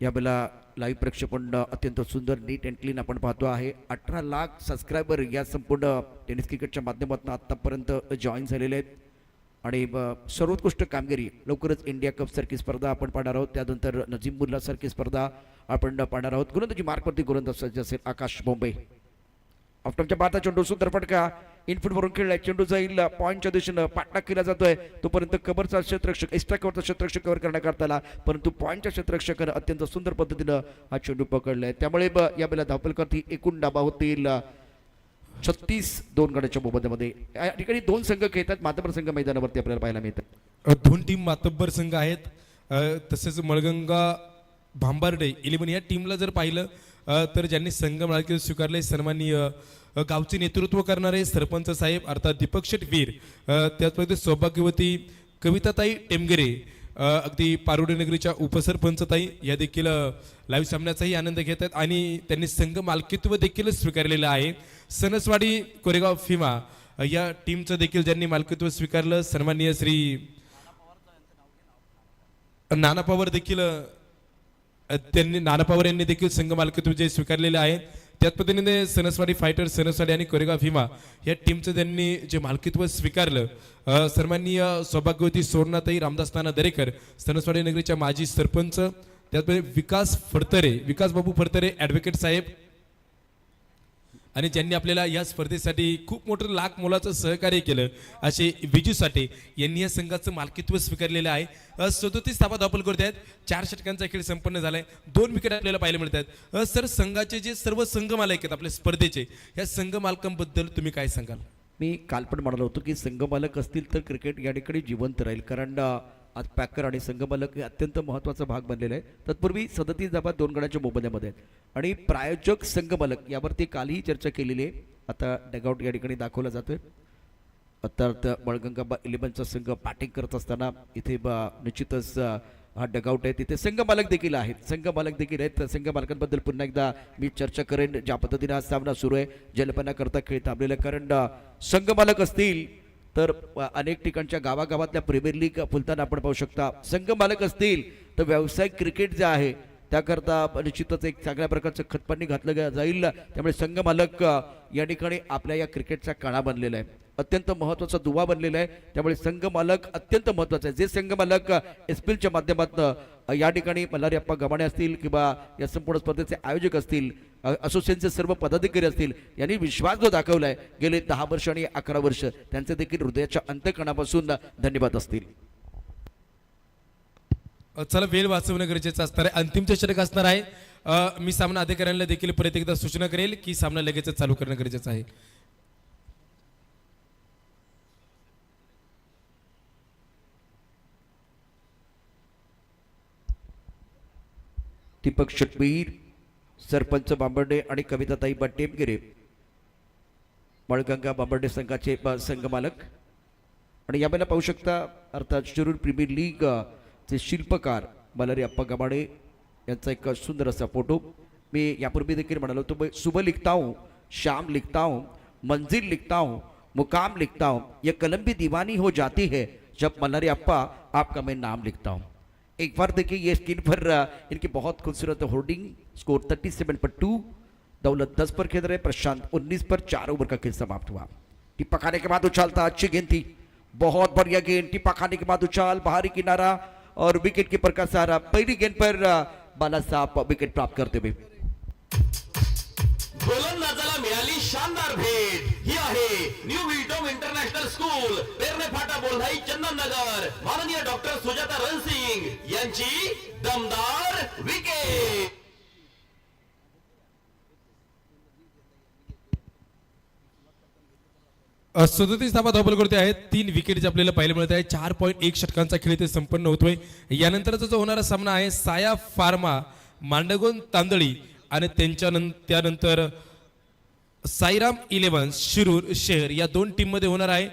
यावेळेला लाईव्ह प्रक्षेपण अत्यंत सुंदर नीट अँड क्लीन आपण पाहतो आहे. 18 लाख सबस्क्रायबर या संपूर्ण टेनिस क्रिकेटच्या माध्यमातून आतापर्यंत जॉईन झालेले आहेत आणि सर्वोत्कृष्ट कामगिरी. लवकरच इंडिया कप सारखी स्पर्धा आपण पाहणार आहोत, त्यानंतर नजीमुल्ला सारखी स्पर्धा आपण पाहणार आहोत. गोलंदाजी मार्कवरती गोलंदाज सज्ज असेल आकाश बोंबे. ऑफ्टॉपच्या बाता चेंडू सुंदर फटका इनफिटवरून खेळलाय, चेंडू जाईल पॉईंटच्या दिशेनं, पाठलाग केला जातोय. तोपर्यंत कबरचा क्षेत्ररक्षक एक्स्ट्रा कवरचा क्षेत्ररक्षक कव्हर करण्यात आला, परंतु पॉईंटच्या क्षेत्ररक्षकानं अत्यंत सुंदर पद्धतीनं हा चेंडू पकडलाय. त्यामुळे यावेळेला धावफलकावरती एकूण डाबा होतील 36-2 गड्यांच्या मोबदल्यामध्ये. या ठिकाणी 2 संघ खेळतात, मातबर संघ मैदानावरती आपल्याला पाहायला मिळतात. 2 टीम मातब्बर संघ आहेत. तसेच मळगंगा भांबार्डे 11 या टीमला जर पाहिलं तर ज्यांनी संघ मालकी स्वीकारले सन्माननीय गावचे नेतृत्व करणारे सरपंच साहेब अर्थात दीपक शेट वीर, त्याचप्रमाणे सौभाग्यवती कविताताई टेमगिरे, अगदी पारोडे नगरीच्या उपसरपंचताई या देखील लाईव्ह सामन्याचाही आनंद घेत आहेत आणि त्यांनी संघ मालकीत्व देखील स्वीकारलेलं आहे. सणसवाडी कोरेगाव भीमा या टीमचं देखील ज्यांनी मालकीत्व स्वीकारलं सन्माननीय श्री नाना पवार देखील त्यांनी नाना पवार यांनी देखील संघ मालकीत्व जे स्वीकारलेले आहे. त्याच पद्धतीने सणसवाडी फायटर सणसवाडी आणि कोरेगाव भीमा या टीमचं त्यांनी जे मालकीत्व स्वीकारलं सन्माननीय सौभाग्यवती सोरणाताई रामदास नाना दरेकर सणसवाडी नगरीच्या माजी सरपंच, त्याचप्रमाणे विकास बाबू फडतरे ॲडव्होकेट साहेब, आणि ज्यांनी आपल्याला या स्पर्धेसाठी खूप मोठं लाख मोलाचं सहकार्य केलं असे विजू साठे यांनी या संघाचं मालकीत्व स्वीकारलेलं आहे. 37 धावा धावपल करत आहेत. 4 षटकांचा खेळ संपन्न झालाय. 2 विकेट आपल्याला पाहायला मिळत आहेत. सर, संघाचे जे सर्व संघ मालक आहेत आपल्या स्पर्धेचे, या संघ मालकांबद्दल तुम्ही काय सांगाल? मी काल पण म्हणालो होतो की संघमालक असतील तर क्रिकेट या ठिकाणी जिवंत राहील, कारण आज पॅकर आणि संघमालक हे अत्यंत महत्त्वाचा भाग बनलेला आहे. तत्पूर्वी 37 धावा 2 गड्यांच्या मोबदल्यामध्ये आहेत आणि प्रायोजक संघमालक यावरती कालही चर्चा केलेली आहे. आता डगआउट या ठिकाणी दाखवला जातोय. आता बळगंगा 11चा संघ बॅटिंग करत असताना इथे निश्चितच हा डगआउट आहे, तिथे संघमालक देखील आहेत. संघमालक देखील आहेत. संघमालकांबद्दल पुन्हा एकदा मी चर्चा करेन. ज्या पद्धतीने हा सामना सुरू आहे, जलपना करता खेळ थांबलेला, कारण संघमालक असतील तर अनेक ठिकाणच्या गावागावातल्या प्रीमियर लीग फुलताना आपण पाहू शकता. संघमालक असतील तर व्यावसायिक क्रिकेट जे आहे त्याकरता निश्चितच एक चांगल्या प्रकारचं खतपाणी घातलं जाईल. त्यामुळे संघमालक या ठिकाणी आपल्या या क्रिकेटचा कणा बनलेला आहे, अत्यंत महत्त्वाचा दुवा बनलेला आहे. त्यामुळे संघमालक अत्यंत महत्त्वाचा आहे. जे संघमालक एसपीएलच्या माध्यमातून या ठिकाणी मल्हारी अप्पा गव्हाणे असतील किंवा या संपूर्ण स्पर्धेचे आयोजक असतील, असोसिएशनचे सर्व पदाधिकारी असतील, यांनी विश्वास जो दाखवला आहे गेले 10 वर्ष आणि 11 वर्ष, त्यांचे देखील हृदयाच्या अंतःकणापासून धन्यवाद असतील. चला, वेळ वाचवणं गरजेचं असणार आहे. अंतिम षटक असणार आहे. मी सामना अधिकाऱ्यांना देखील परत एकदा सूचना करेल की सामना लगेच चालू करणं गरजेचं आहे. दीपक शटवीर, सरपंच बांबर्डे आणि कविताताई टेमगिरे, बळगंगा बांबर्डे संघाचे संघमालक. आणि यावेळेला पाहू शकता अर्थात शिरूर प्रीमियर लीग चे शिल्पकार मल्हारी अप्पा गव्हाणे यांचा एक सुंदर असा फोटो. मी यापूर्वी देखील म्हणालो होतो, सुबह लिखता हूँ, शाम लिखता हूँ, मंजिल लिखता हूँ, मुकाम लिखता हूँ, ये कलम भी दीवानी हो जाती है जब मल्हारी अप्पा आपका मैं नाम लिखता हूँ. एक बार देखिए ये स्क्रीन पर इनकी बहुत खूबसूरत होर्डिंग. स्कोर 37 पर 2, दौलत 10 पर खेल रहे, प्रशांत 19 पर. 4 ओवर का खेल समाप्त हुआ. टिप्पा खाने के बाद उछाल था, अच्छी गेंद थी, बहुत बढ़िया गेंद. टिप्पा खाने के बाद उछाल, बाहरी किनारा और विकेट कीपर का सहारा. पहली गेंद पर बाला साहब विकेट प्राप्त करते हुए. गोलंदाजाला मिळाली शानदार भेट. ही आहे न्यू विल्टॉम इंटरनॅशनल स्कूल, पेरणे फाटा, बोलधाई, चंदननगर. माननीय डॉक्टर सुजाता रणसिंग यांची दमदार विकेट. 37 धावा धावपल करते आहेत. 3 विकेट आपल्याला पाहायला मिळत आहे. 4.1 षटकांचा खेळ ते संपन्न होतोय. यानंतरचा जो होणारा सामना आहे साया फार्मा मांडगोन तांदळी आणि त्यानंतर साईराम 11 शिरूर शहर या 2 टीम मध्ये होणार आहे.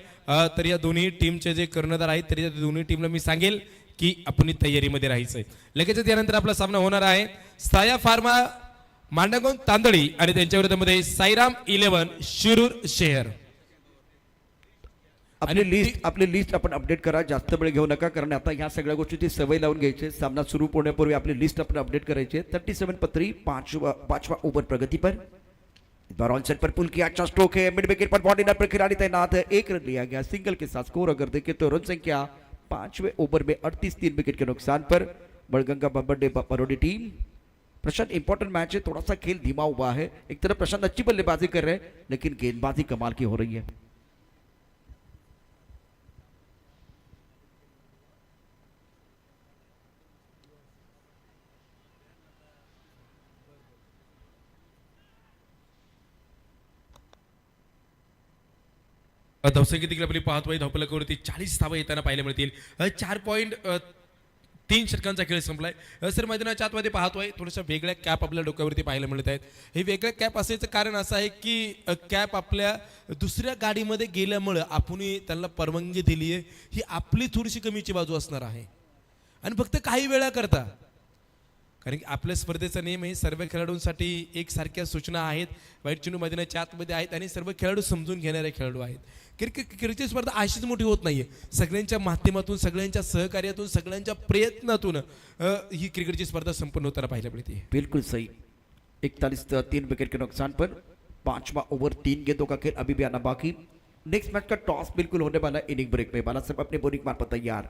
तर या दोन्ही टीमचे जे कर्णधार आहेत तरी त्या दोन्ही टीमला मी सांगेल की आपण तयारीमध्ये राहायचंय. लगेचच यानंतर आपला सामना होणार आहे साया फार्मा मांडगोन तांदळी आणि त्यांच्या विरोधामध्ये साईराम 11 शिरूर शहर. आपली लिस्ट आपण अपडेट करा, जास्त वेळ घेऊ नका, कारण आता ह्या सगळ्या गोष्टीची सवय लावून घ्यायची. सामना सुरू होण्यापूर्वी आपली लिस्ट आपण अपडेट करायची. 37 पर 3, पांचवा ओवर प्रगति पर. ऑन सेट पर पुल किया, अच्छा स्ट्रोक है, मिड विकेट पर बॉडी पर खिलाड़ी तैनात है. 1 रन लिया गया सिंगल के साथ. स्कोर अगर देखें तो रन संख्या 5वें ओवर में 38, 3 विकेट के नुकसान पर. Badganga Bambarde Barodi team. Prashant important match है, थोड़ा सा खेल धीमा हुआ है. एक तरफ प्रशांत अच्छी बल्लेबाजी कर रहे हैं लेकिन गेंदबाजी कमाल की हो रही है. धावसंख्या देखील आपली पाहतोय. धावफलकावरती 40 धावा येताना पाहायला मिळतील. 4.3 षटकांचा खेळ संपलाय. सर, मैदानाच्या आतमध्ये पाहतोय थोड्याशा वेगळ्या कॅप आपल्या डोक्यावरती पाहायला मिळत आहेत. हे वेगळ्या कॅप असायचं कारण असं आहे की कॅप आपल्या दुसऱ्या गाडीमध्ये गेल्यामुळं आपण त्यांना परवानगी दिली आहे. ही आपली थोडीशी कमीची बाजू असणार आहे आणि फक्त काही वेळा करता, कारण की आपल्या स्पर्धेचा नियम आहे सर्व खेळाडूंसाठी एकसारख्या सूचना आहेत. वाईट चेंडू मैदानाच्या आतमध्ये आहेत आणि सर्व खेळाडू समजून घेणारे खेळाडू आहेत. क्रिकेटची स्पर्धा अशीच मोठी होत नाहीये. सगळ्यांच्या माध्यमातून, सगळ्यांच्या सहकार्यातून, सगळ्यांच्या प्रयत्नातून ही क्रिकेटची स्पर्धा संपन्न होताना पाहायला मिळते. बिल्कुल सही. 41, 3 विकेट के नुकसान पर. 5वां ओवर, 3 गेंदों का खेल अभी भी आना बाकी. नेक्स्ट मैच का टॉस बिल्कुल होने वाला इनिंग ब्रेक में. बाला साहब अपने बोलिंग मार्फत तैयार.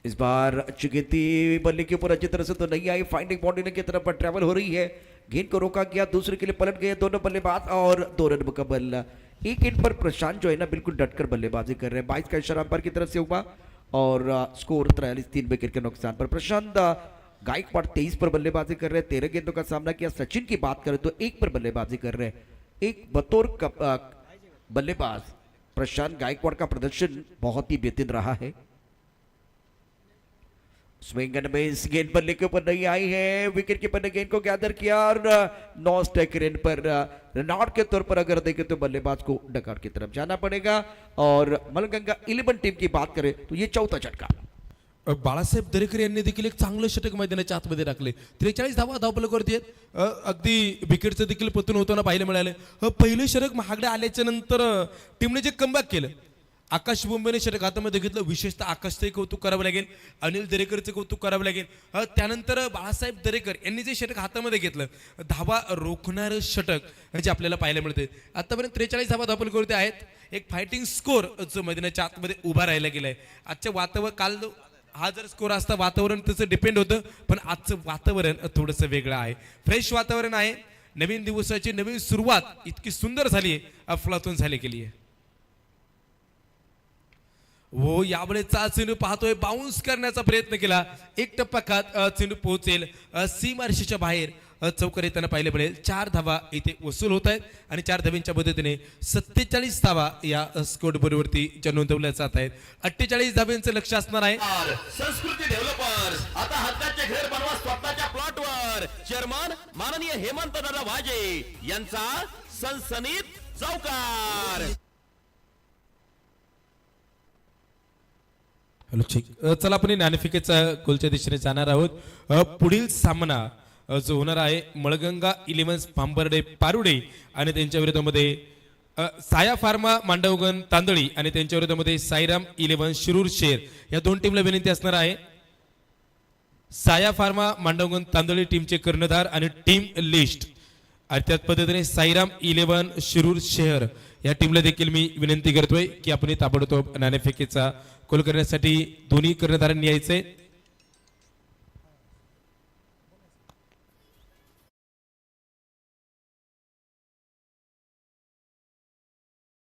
इस बार अच्छी गेंद बल्ले के ऊपर अच्छी तरह से तो नहीं आई, फाइंडिंग बाउंड्री की तरफ ट्रैवल हो रही है, गेंद को रोका गया, दूसरे के लिए पलट गए दोनों बल्लेबाज और 2 रन मुकम्मल। एक गेंद पर प्रशांत जो है ना बिल्कुल डटकर बल्लेबाजी कर रहे हैं, 22 का इशारा अंपायर की तरफ से हुआ और स्कोर 43, 3 विकेट के नुकसान पर। प्रशांत गायकवाड़ 23 पर बल्लेबाजी कर रहे हैं, 13 गेंदों का सामना किया। सचिन की बात करें तो 1 पर बल्लेबाजी कर रहे हैं। एक बतौर बल्लेबाज प्रशांत गायकवाड़ का प्रदर्शन बहुत ही बेहतरीन रहा है। स्विंग एंड मिस, गेंद बल्ले के ऊपर नहीं आई है, विकेट कीपर ने गेंद को गैदर किया और नौ स्ट्राइक रेट पर रनआउट के तौर पर अगर देखें तो बल्लेबाज को डकआउट की तरफ जाना पड़ेगा। और मलगंगा 11 टीम की बात करें तो ये चौथा झटका। बाळासाहेब दरेकर यांनी देखील एक चांगलं षटक मैदानाच्या आतमध्ये टाकले, 43 धावा धावफलकावरती आहेत। अगदी विकेटचं देखील पतन होताना पाहायला मिळालं। पहिलं षटक महागडे आल्याच्या नंतर टीमने जे कमबॅक केलं, आकाश बोंबेने षटक हातामध्ये घेतलं, विशेषतः आकाशचंही कौतुक करावं लागेल, अनिल दरेकरचं कौतुक करावं लागेल। त्यानंतर बाळासाहेब दरेकर यांनी जे षटक हातामध्ये घेतलं, धावा रोखणारं षटक जे आपल्याला पाहायला मिळते। आतापर्यंत 43 धावा धावफलकावरती आहेत, एक फायटिंग स्कोर जो मैदानाच्या आतमध्ये उभा राहायला गेलाय। आजच्या वातावरण काल हा जर स्कोर असता वातावरण त्याचं डिपेंड होतं, पण आजचं वातावरण थोडंसं वेगळं आहे, फ्रेश वातावरण आहे। नवीन दिवसाची नवीन सुरुवात इतकी सुंदर झाली आहे, अफलातून झाली गेली आहे। हो, यावेळेचा चेंडू पाहतोय, बाउन्स करण्याचा प्रयत्न केला, एक टप्पा खात चेंडू पोहोचेल सीमारेषेच्या बाहेर, चौकार येताना पाहिले पडेल। 4 धावा इथे वसूल होत आहेत आणि 4 धावांच्या मदतीने 47 धावा या स्कोर बोर्डवरती ज्या नोंदवल्या जात आहेत। 48 धावांचं लक्ष असणार आहे। संस्कृती डेव्हलपर्स आता हक्काचे घर बनवा स्वतःच्या प्लॉटवर। चेअरमन माननीय हेमंत दादा वाजे यांचा सनसनीत चौकार। हॅलो, ठीक, चला आपण नाणेफेकीचा गोलच्या दिशेने जाणार आहोत। पुढील सामना जो होणार आहे मळगंगा 11 पांबर्डे पारुडे आणि त्यांच्या विरोधामध्ये साया फार्मा मांडवगण तांदळी आणि त्यांच्या विरोधामध्ये साईराम 11 शिरूर शेर, या 2 टीमला विनंती असणार आहे। साया फार्मा मांडवगण तांदळी टीमचे कर्णधार आणि टीम लिस्ट आणि त्याच पद्धतीने साईराम 11 शिरूर शहर या टीमला देखील मी विनंती करतोय की आपण ताबडतोब नाणेफेकीचा गोल करण्यासाठी दोन्ही कर्णधारांनी यायचे।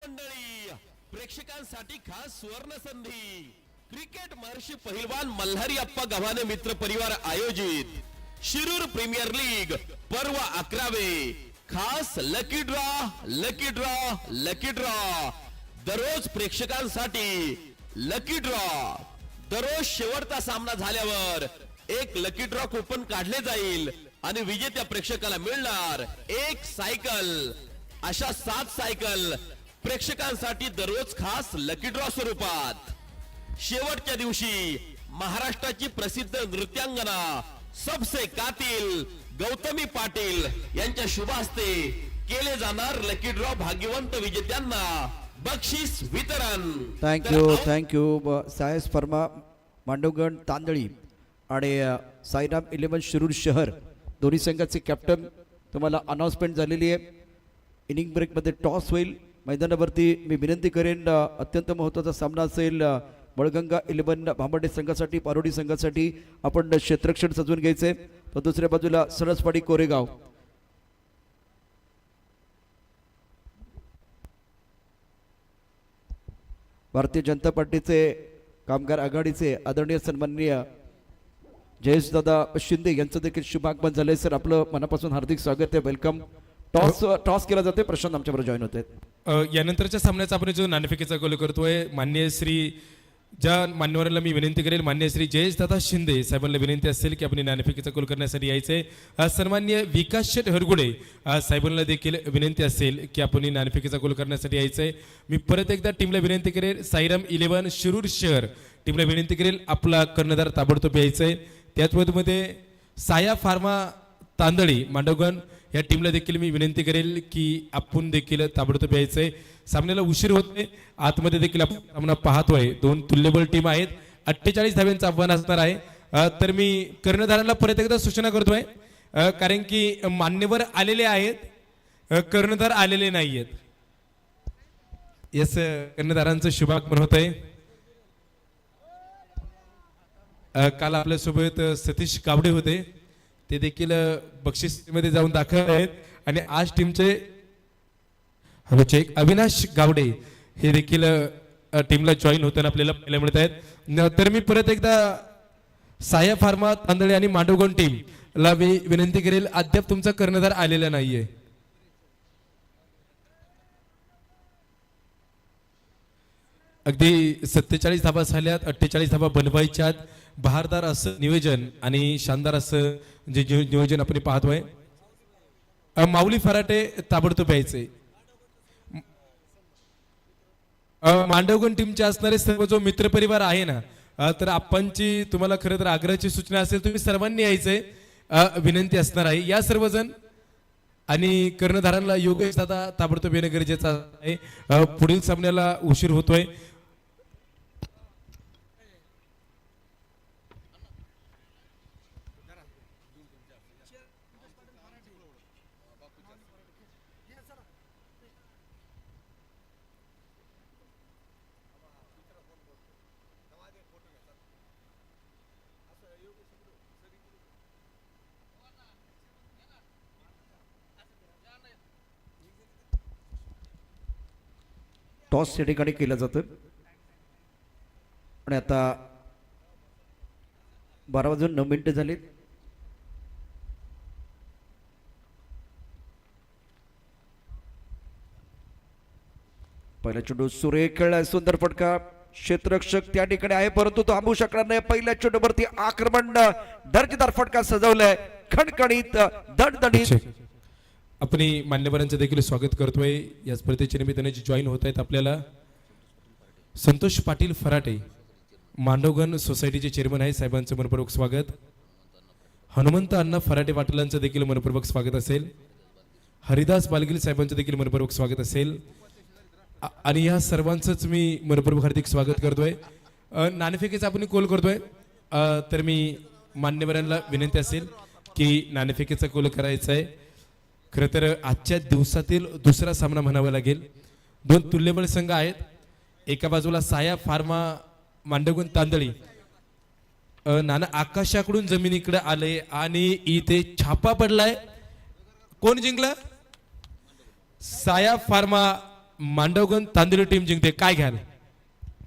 मंडळी, प्रेक्षकांसाठी खास सुवर्ण संधी, क्रिकेट महर्षी पहिलवान मल्हारी अप्पा गव्हाणे मित्र परिवार आयोजित शिरूर प्रीमियर लीग पर्व 11वे खास lucky draw lucky draw lucky draw. दररोज प्रेक्षकांसाठी लकी ड्रॉ, दररोज शेवटचा सामना झाल्यावर एक लकी ड्रॉ कुपन काढले जाईल आणि विजेत्या प्रेक्षकाला मिळणार एक सायकल। अशा 7 सायकल प्रेक्षकांसाठी दररोज खास लकी ड्रॉ स्वरूपात। शेवटच्या दिवशी महाराष्ट्राची प्रसिद्ध नृत्यांगना सबसे कातिल गौतमी पाटील यांच्या शुभ हस्ते केले जाणार लकी ड्रॉ। भाग्यवंत विजेत्यांना बक्षीस वितरण। थँक्यू सायस फर्मा मांडवगण तांदळी आणि साईराम 11 शिरूर शहर दोन्ही संघाचे कॅप्टन तुम्हाला अनाउन्समेंट झालेली आहे। इनिंग ब्रेकमध्ये टॉस होईल, मैदानावरती मी विनंती करेन अत्यंत महत्त्वाचा सामना असेल मळगंगा 11 भांबर्डे संघासाठी, पारोडी संघासाठी आपण क्षेत्ररक्षण सजवून घ्यायचे। तर दुसऱ्या बाजूला सरसवाडी कोरेगाव, भारतीय जनता पार्टीचे कामगार आघाडीचे आदरणीय सन्माननीय जयेश दादा शिंदे यांचं देखील शुभागमन झालंय। सर, आपलं मनापासून हार्दिक स्वागत आहे, वेलकम। टॉस केला जाते, प्रशांत आमच्याबरोबर जॉईन होत आहेत। यानंतरच्या सामन्याचा आपण जो नाणेफेकीचा गोल करतोय, मान्य श्री ज्या मान्यवरांना मी विनंती करेल, मान्य श्री जयेश दादा शिंदे साहेबांना विनंती असेल की आपण नाणेफेकीचा गोल करण्यासाठी यायचे। सन्मान्य विकास शेठ हरगुडे साहेबांना देखील विनंती असेल की आपण नाणेफेकीचा गोल करण्यासाठी यायचे। मी परत एकदा टीमला विनंती करेल, साईराम 11 शिरूर शहर टीमला विनंती करेल आपला कर्णधार ताबडतोब यायचंय। त्याचमध्ये साया फार्मा तांदळी मांडवगण या टीमला देखील मी विनंती करेल की आपण देखील ताबडतोब यायचंय। सामन्याला उशीर होते, आतमध्ये देखील आपण सामना पाहतोय, 2 तुल्यबळ टीम आहेत, 48 धाव्यांचं आव्हान असणार आहे। तर मी कर्णधारांना परत एकदा सूचना करतोय, कारण की मान्यवर आलेले आहेत, कर्णधार आलेले नाही आहेत। यस, कर्णधारांचं शुभागमन होत आहे। काल आपल्यासोबत सतीश गावडे होते, ते देखील बक्षीसमध्ये जाऊन दाखल आहेत. आणि आज टीमचे हॅलो चेक अविनाश गावडे हे देखील टीमला जॉईन होताना आपल्याला पाहायला मिळत आहेत. तर मी परत एकदा साया फार्मा तांदळे आणि मांडवगण टीम ला मी विनंती करेल, अद्याप तुमचा कर्णधार आलेला नाहीये. अगदी 47 धाबा झाल्यात, 48 धाबा बनवायच्यात. बहारदार असं नियोजन आणि शानदार असं जे नियोजन आपण पाहतोय. माऊली फराटे ताबडतोब यायचे. मांडवगण टीमचे असणारे सर्व जो मित्रपरिवार आहे ना, तर आपणची तुम्हाला खरं तर आग्रहाची सूचना असेल, तुम्ही सर्वांनी यायचंय, विनंती असणार आहे. या सर्वजण आणि कर्णधारांना योगेश दादा ताबडतोब येणं गरजेचं आहे. पुढील सामन्याला उशीर होतोय. टॉस या ठिकाणी केलं जातं आणि आता 12:09 झालीत. पहिला चेंडू सुरेख खेळलाय, सुंदर फटका, क्षेत्ररक्षक त्या ठिकाणी आहे परंतु तो थांबू शकणार नाही. पहिल्या चेंडूवरती आक्रमण, दर्जेदार फटका सजवलाय, खणखणीत, दणदणीत. आपण मान्यवरांचं देखील स्वागत करतोय. या स्पर्धेच्या निमित्ताने जे जॉईन होत आहेत आपल्याला संतोष पाटील फराटे, मांडवगण सोसायटीचे चेअरमन आहे, साहेबांचं मनपूर्वक स्वागत. हनुमंत अण्णा फराटे पाटलांचं देखील मनपूर्वक स्वागत असेल. हरिदास बालगिल साहेबांचं देखील मनपूर्वक स्वागत असेल. आणि या सर्वांचंच मी मनपूर्वक हार्दिक स्वागत करतोय. नाणेफेकीचा आपण कोल करतोय, तर मी मान्यवरांना विनंती असेल की नाणेफेकीचा कोल करायचा आहे. खरं तर आजच्या दिवसातील दुसरा सामना म्हणावा लागेल. दोन तुल्यबळ संघ आहेत. एका बाजूला साया फार्मा मांडवगण तांदळी, नाना आकाशाकडून जमिनीकडे आले आणि इथे छापा पडलाय. कोण जिंकलं? साया फार्मा मांडवगण तांदळी टीम जिंकते. काय घ्याल?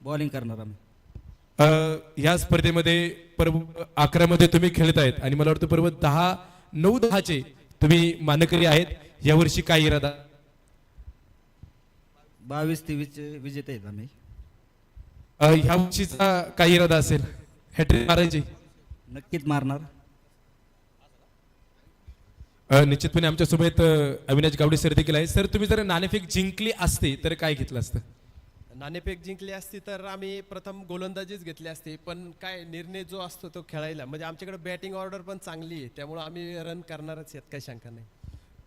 बॉलिंग करणार आम्ही. या स्पर्धेमध्ये पर्व 11 मध्ये तुम्ही खेळत आहेत आणि मला वाटतं पर्व 9-10 तुम्ही मानकरी आहेत. यावर्षी काय इरादा? 22-23 विजेते आहेत आम्ही. ह्या वर्षीचा काय इरादा असेल? हॅट्रिक मारायची? नक्कीच मारणार. निश्चितपणे आमच्यासोबत अविनाश गावडे सर देखील आहे. सर, तुम्ही जर नाणेफेक जिंकली असते तर काय घेतलं असतं? नाणेफेक जिंकली असती तर आम्ही प्रथम गोलंदाजीच घेतली असती, पण काय निर्णय जो असतो तो खेळायला, म्हणजे आमच्याकडे बॅटिंग ऑर्डर पण चांगली आहे, त्यामुळे आम्ही रन करणारच आहेत, काही शंका नाही.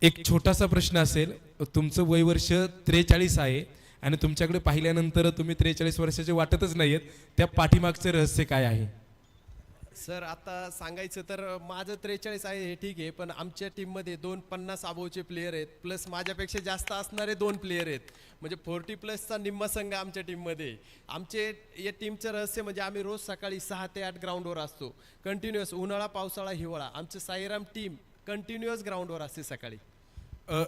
एक छोटासा प्रश्न असेल, तुमचं वय वर्ष 43 आहे आणि तुमच्याकडे पाहिल्यानंतर तुम्ही 43 वर्षाचे वाटतच नाहीयेत. त्या पाठीमागचं रहस्य काय आहे? सर, आता सांगायचं तर माझं 43 आहे हे ठीक आहे, पण आमच्या टीममध्ये 250 अबोवचे प्लेयर आहेत, प्लस माझ्यापेक्षा जास्त असणारे 2 प्लेयर आहेत, म्हणजे 40+ निम्मा संघ आमच्या टीममध्ये आहे. आमचे या टीमचं रहस्य म्हणजे आम्ही रोज सकाळी 6 ते 8 ग्राउंडवर असतो कंटिन्युअस. उन्हाळा, पावसाळा, हिवाळा आमचं साईराम टीम कंटिन्युअस ग्राउंडवर असते सकाळी.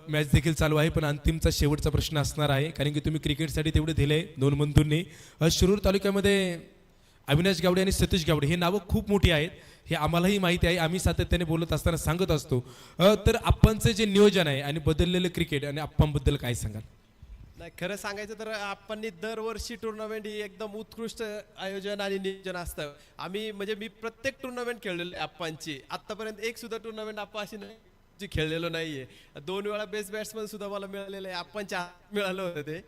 मॅच देखील चालू आहे, पण अंतिमचा शेवटचा प्रश्न असणार आहे, कारण की तुम्ही क्रिकेटसाठी तेवढे दिले 2 बंधूंनी. शिरूर तालुक्यामध्ये अविनाश गावडे आणि सतीश गावडे हे नावं खूप मोठी आहेत, हे आम्हालाही माहिती आहे, आम्ही सातत्याने बोलत असताना सांगत असतो. तर आपणचं जे नियोजन आहे आणि बदललेलं क्रिकेट आणि आप्पांबद्दल काय सांगाल? नाही, खरं सांगायचं तर आपण दरवर्षी टुर्नामेंट ही एकदम उत्कृष्ट आयोजन आणि नियोजन असतं. आम्ही म्हणजे मी प्रत्येक टुर्नामेंट खेळलेलो आहे आप्पांची. आत्तापर्यंत एक सुद्धा टुर्नामेंट आप्पा अशी नाही जी खेळलेलो नाहीये. 2 वेळा बेस्ट बॅट्समन सुद्धा मला मिळालेलं आहे, आप्पांच्या हातात मिळालं होतं ते.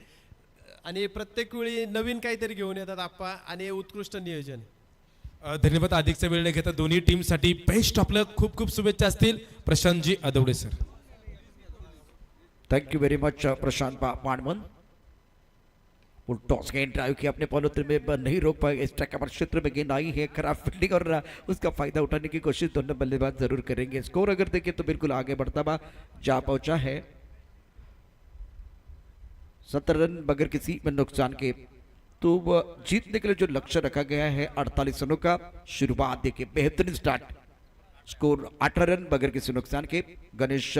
आणि प्रत्येक वेळी नवीन काहीतरी घेऊन येतात आप्पा आणि उत्कृष्ट नियोजन. धन्यवाद. अधिकचा वेळ न घेता दोन्ही टीमसाठी बेस्ट ऑफ लक. खूप खूप शुभेच्छा असतील. Prashantji Adavade sir. Thank you very much Prashant Panwan. वो टॉस गेंद ड्राइव किया अपने पॉलोत्र में नहीं रोक पाए, इस ट्रैक पर क्षेत्र में गेंद आई है, खराब फील्डिंग और उसका फायदा उठाने की कोशिश दोनों बल्लेबाज जरूर करेंगे. स्कोर अगर देखें तो बिल्कुल आगे बढ़ता हुआ जा पहुंचा है. 17 रन बगैर किसी नुकसान के तो जीतने के लिए जो लक्ष्य रखा गया है 48 रनों का। शुरुआत देखिए बेहतरीन स्टार्ट, स्कोर 18 रन बगैर किसी नुकसान के। गणेश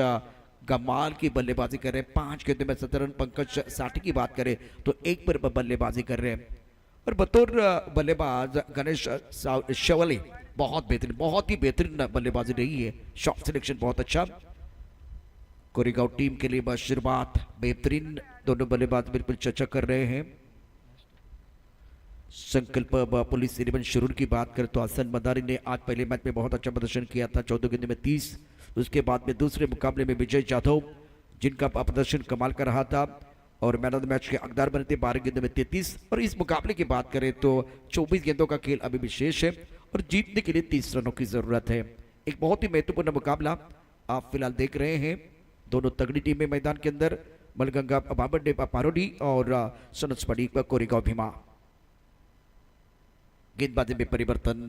गमाल की बल्लेबाजी कर रहे हैं, 5 गेंदों में 17 रन। पंकज साठी की बात करें तो 1 पर बल्लेबाजी कर रहे हैं। और बतौर बल्लेबाज गणेश शेवले बहुत बेहतरीन, बहुत ही बेहतरीन बल्लेबाजी रही है। शॉट सिलेक्शन बहुत अच्छा। कोरेगांव टीम के लिए बस शुरुआत बेहतरीन, दोनों बल्लेबाज बिल्कुल चर्चा कर रहे हैं। संकल्प पुलिस 11 शुरू की बात करें तो हसन मदारी ने आज पहले मैच में बहुत अच्छा प्रदर्शन किया था, 14 गेंदों में 30। उसके बाद में दूसरे मुकाबले में विजय जाधव जिनका प्रदर्शन कमाल का रहा था और मैन ऑफ द मैच के हकदार बने थे, 12 गेंदों में 33। और इस मुकाबले की बात करें तो 24 गेंदों का खेल अभी भी शेष है और जीतने के लिए 30 रनों की जरूरत है। एक बहुत ही महत्वपूर्ण मुकाबला आप फिलहाल देख रहे हैं। दोनों तगड़ी टीमें मैदान के अंदर, मलगंगा बाबरडे पारोडी और सनसपड़ी कोरेगांव भीमा। गेंदबाजी में परिवर्तन,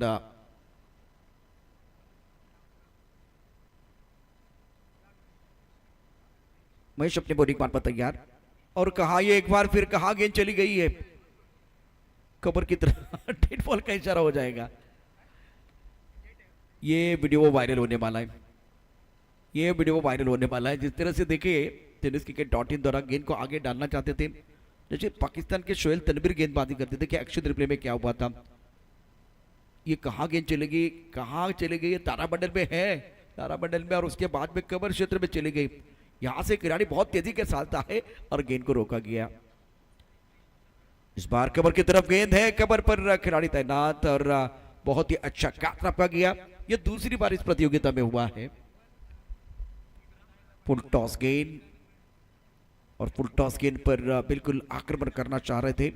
महेश अपने बॉलिंग मान पर तैयार और कहा ये एक बार फिर कहा गेंद चली गई है कबर की तरह डेड बॉल का इशारा हो जाएगा। ये वीडियो वायरल होने वाला है, ये वीडियो वायरल होने वाला है। जिस तरह से देखिए tenniscricket.in द्वारा गेंद को आगे डालना चाहते थे, जैसे पाकिस्तान के शोएल तनवीर गेंदबाजी करते थे कि एक्शन रिप्ले में क्या हुआ था। ये कहाँ गेंद चलेगी, कहाँ चली गई, तारामंडल में है, तारामंडल में, और उसके बाद में कवर क्षेत्र में चली गई। यहां से खिलाड़ी बहुत तेजी के साथ आए और गेंद को रोका गया। इस बार कवर की तरफ गेंद है, कवर पर खिलाड़ी तैनात और बहुत ही अच्छा कैच रखा गया। यह दूसरी बार इस प्रतियोगिता में हुआ है। फुल टॉस गेंद और फुल टॉस गेंद पर बिल्कुल आक्रमण करना चाह रहे थे।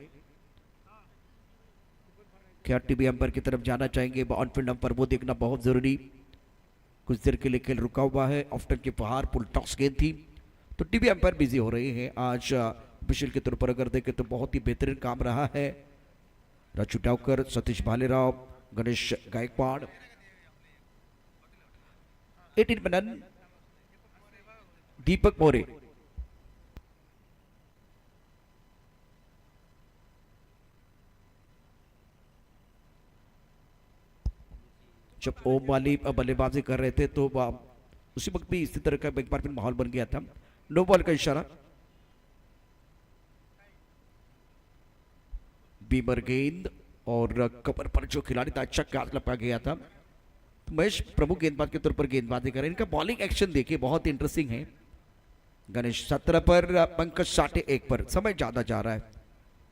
क्या टीवी अंपायर की तरफ जाना चाहेंगे ऑनफील्ड अंपायर, वो देखना बहुत जरूरी। कुछ देर के लिए खेल रुका हुआ है, ऑफ्टर के बाहर फुल टॉस गेंद थी तो टीवी अंपायर बिजी हो रहे हैं। आज ऑफिशियल के तौर पर अगर देखें तो बहुत ही बेहतरीन काम रहा है। राजू डावकर, सतीश भालेराव, गणेश गायकवाड़। 18 रन दीपक मोरे। जब ओम वाली बल्लेबाजी कर रहे थे तो उसी वक्त भी इसी तरह का एक बार फिर माहौल बन गया था। नो बॉल का इशारा। बीमर गेंद और कवर पर जो खिलाड़ी था अच्छा कैच लपका गया था। महेश प्रमुख गेंदबाज के तौर पर गेंदबाजी कर रहे हैं। इनका बॉलिंग एक्शन देखिए बहुत इंटरेस्टिंग है। गणेश 17 पर, पंकज साठे 1 पर। समय ज्यादा जा रहा है।